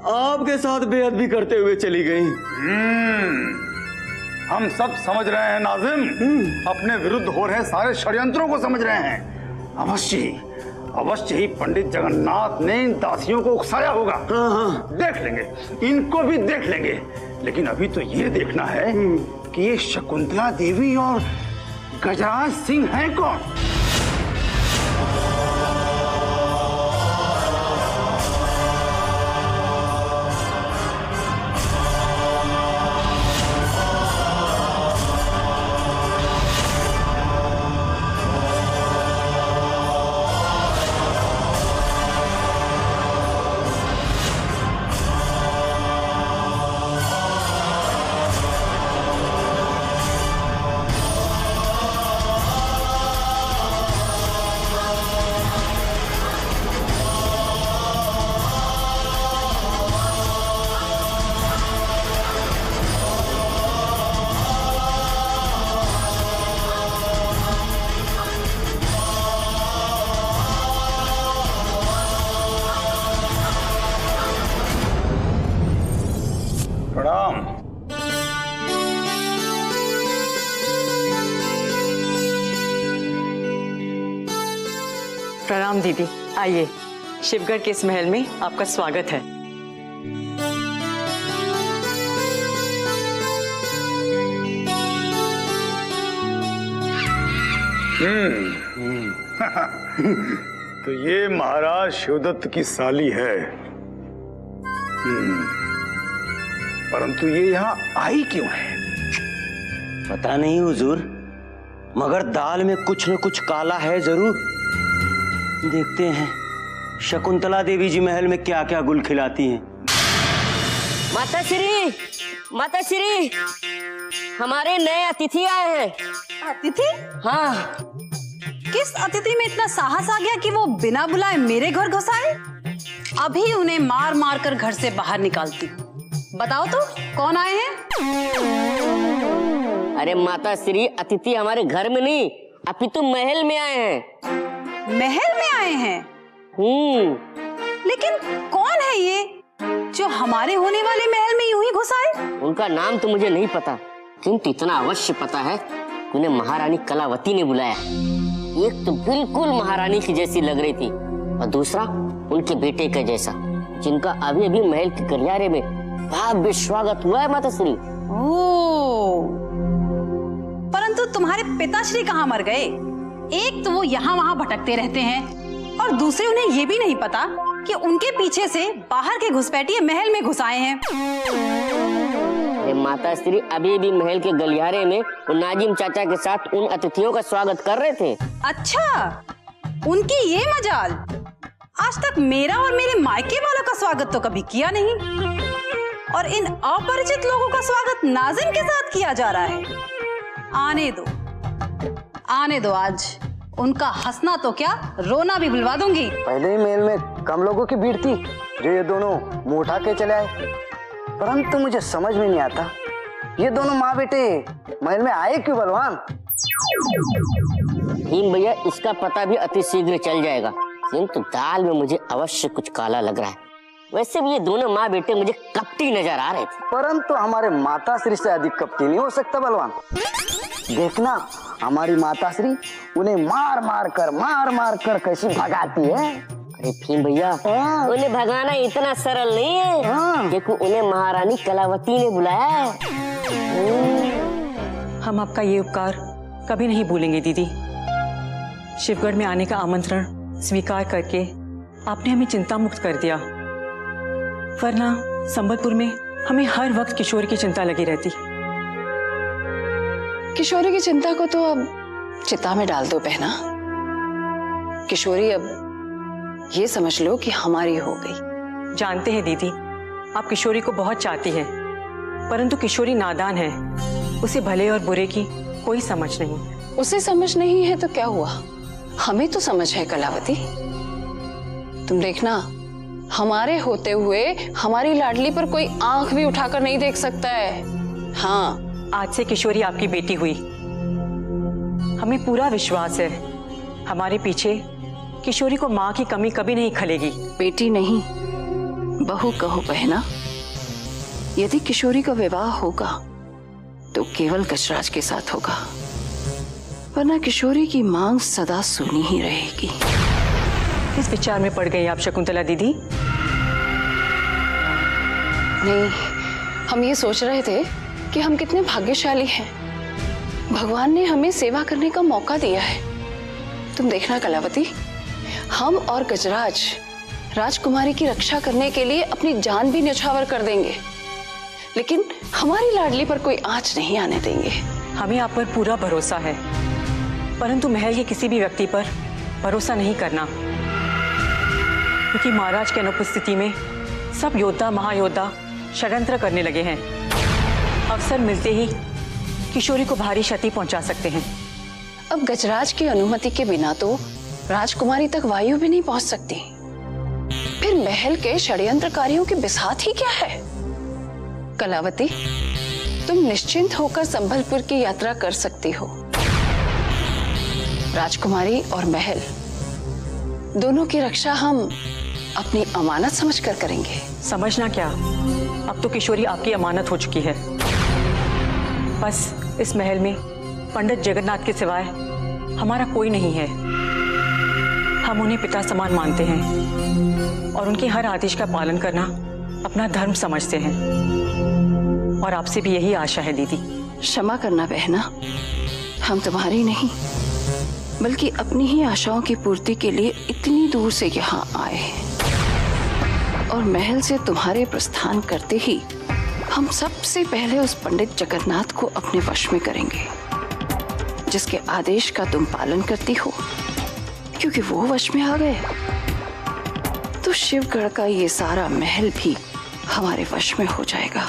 आपके साथ बेअदबी करते हुए चली गई। हम सब समझ रहे हैं नाजिम, अपने विरुद्ध हो रहे सारे षड्यंत्रों को समझ रहे हैं। अवश्य ही पंडित जगन्नाथ ने इन दासियों को उकसाया होगा। देख लेंगे, इनको भी देख लेंगे। लेकिन अभी तो ये देखना है कि ये शकुंतला देवी और गजराज सिंह हैं कौन? प्रणाम दीदी। आइए, शिवगढ़ के इस महल में आपका स्वागत है। तो ये महाराज शिवदत्त की साली है। परंतु ये यहाँ आई क्यों है? पता नहीं हुजूर, मगर दाल में कुछ न कुछ काला है जरूर। देखते हैं शकुंतला देवी जी महल में क्या क्या गुल खिलाती हैं। माता श्री, हमारे नए अतिथि आए हैं। अतिथि? हाँ। किस अतिथि में इतना साहस आ गया कि वो बिना बुलाए मेरे घर घुस आए? अभी उन्हें मार मार कर घर से बाहर निकालती। बताओ तो कौन आए हैं? अरे माता श्री, अतिथि हमारे घर में नहीं अपितु महल में आए हैं। महल में आए हैं? लेकिन कौन है ये जो हमारे होने वाले महल में यूं ही घुस आए? उनका नाम तो मुझे नहीं पता, किंतु इतना अवश्य पता है कि उन्हें महारानी कलावती ने बुलाया। एक तो बिल्कुल महारानी की जैसी लग रही थी और दूसरा उनके बेटे का जैसा, जिनका अभी अभी महल के गलियारे में भव्य स्वागत हुआ है माता श्री। परंतु तुम्हारे पिताश्री कहाँ मर गए? एक तो वो यहाँ वहाँ भटकते रहते हैं और दूसरे उन्हें ये भी नहीं पता कि उनके पीछे से बाहर के घुसपैठिए महल में घुस आए हैं। माता श्री अभी भी महल के गलियारे में उन नाजिम चाचा के साथ उन अतिथियों का स्वागत कर रहे थे। अच्छा, उनकी ये मजाल। आज तक मेरा और मेरे मायके वालों का स्वागत तो कभी किया नहीं और इन अपरिचित लोगों का स्वागत नाजिम के साथ किया जा रहा है। आने दो आज उनका हंसना तो क्या, रोना भी बुलवा दूंगी। पहले ही महल में कम लोगों की भीड़ थी जो ये दोनों मुंह उठा के चले आए, परंतु मुझे समझ में नहीं आता ये दोनों माँ बेटे महल में आए क्यों बलवान? भीम भैया, इसका पता भी अति शीघ्र चल जाएगा, किंतु दाल में मुझे अवश्य कुछ काला लग रहा है। वैसे भी ये दोनों माँ बेटे मुझे कपटी नजर आ रहे थे। परंतु हमारे माता श्री से अधिक कपटी नहीं हो सकता बलवान। देखना हमारी माता श्री उन्हें मार मार कर कैसे भगाती है। अरे भीम भैया, उन्हें भगाना इतना सरल नहीं है, क्योंकि उन्हें महारानी कलावती ने बुलाया है। हम आपका ये उपकार कभी नहीं भूलेंगे दीदी। शिवगढ़ में आने का आमंत्रण स्वीकार करके आपने हमें चिंता मुक्त कर दिया, वरना संबलपुर में हमें हर वक्त किशोरी की चिंता लगी रहती। किशोरी की चिंता को तो अब चिता में डाल दो बहना। किशोरी अब ये समझ लो कि हमारी हो गई। जानते हैं दीदी, आप किशोरी को बहुत चाहती हैं, परंतु किशोरी नादान है, उसे भले और बुरे की कोई समझ नहीं। उसे समझ नहीं है तो क्या हुआ, हमें तो समझ है कलावती। तुम देखना, हमारे होते हुए हमारी लाडली पर कोई आंख भी उठाकर नहीं देख सकता है। हाँ, आज से किशोरी आपकी बेटी हुई। हमें पूरा विश्वास है हमारे पीछे किशोरी को माँ की कमी कभी नहीं खलेगी। बेटी नहीं, बहू कहो बहना। यदि किशोरी का विवाह होगा तो केवल गजराज के साथ होगा, वरना किशोरी की मांग सदा सुनी ही रहेगी। किस विचार में पड़ गई आप शकुंतला दीदी? नहीं, हम ये सोच रहे थे कि हम कितने भाग्यशाली हैं, भगवान ने हमें सेवा करने का मौका दिया है। तुम देखना कलावती, हम और गजराज राजकुमारी की रक्षा करने के लिए अपनी जान भी न्यौछावर कर देंगे, लेकिन हमारी लाडली पर कोई आंच नहीं आने देंगे। हमें आप पर पूरा भरोसा है, परंतु महल के किसी भी व्यक्ति पर भरोसा नहीं करना, क्योंकि महाराज की अनुपस्थिति में सब योद्धा महायोद्धा षड्यंत्र करने लगे हैं। अवसर मिलते ही किशोरी को भारी क्षति पहुंचा सकते हैं। अब गजराज की अनुमति के बिना तो राजकुमारी तक वायु भी नहीं पहुंच सकती, फिर महल के षड्यंत्रकारियों की बिसात ही क्या है। कलावती, तुम निश्चिंत होकर संबलपुर की यात्रा कर सकती हो। राजकुमारी और महल दोनों की रक्षा हम अपनी अमानत समझकर करेंगे। समझना क्या, अब तो किशोरी आपकी अमानत हो चुकी है। बस इस महल में पंडित जगन्नाथ के सिवाय हमारा कोई नहीं है। हम उन्हें पिता समान मानते हैं और उनके हर आदेश का पालन करना अपना धर्म समझते हैं। और आपसे भी यही आशा है दीदी। क्षमा करना बहना, हम तुम्हारी नहीं बल्कि अपनी ही आशाओं की पूर्ति के लिए इतनी दूर से यहाँ आए हैं। और महल से तुम्हारे प्रस्थान करते ही हम सबसे पहले उस पंडित जगन्नाथ को अपने वश में करेंगे, जिसके आदेश का तुम पालन करती हो। क्योंकि वो वश में आ गए तो शिवगढ़ का ये सारा महल भी हमारे वश में हो जाएगा।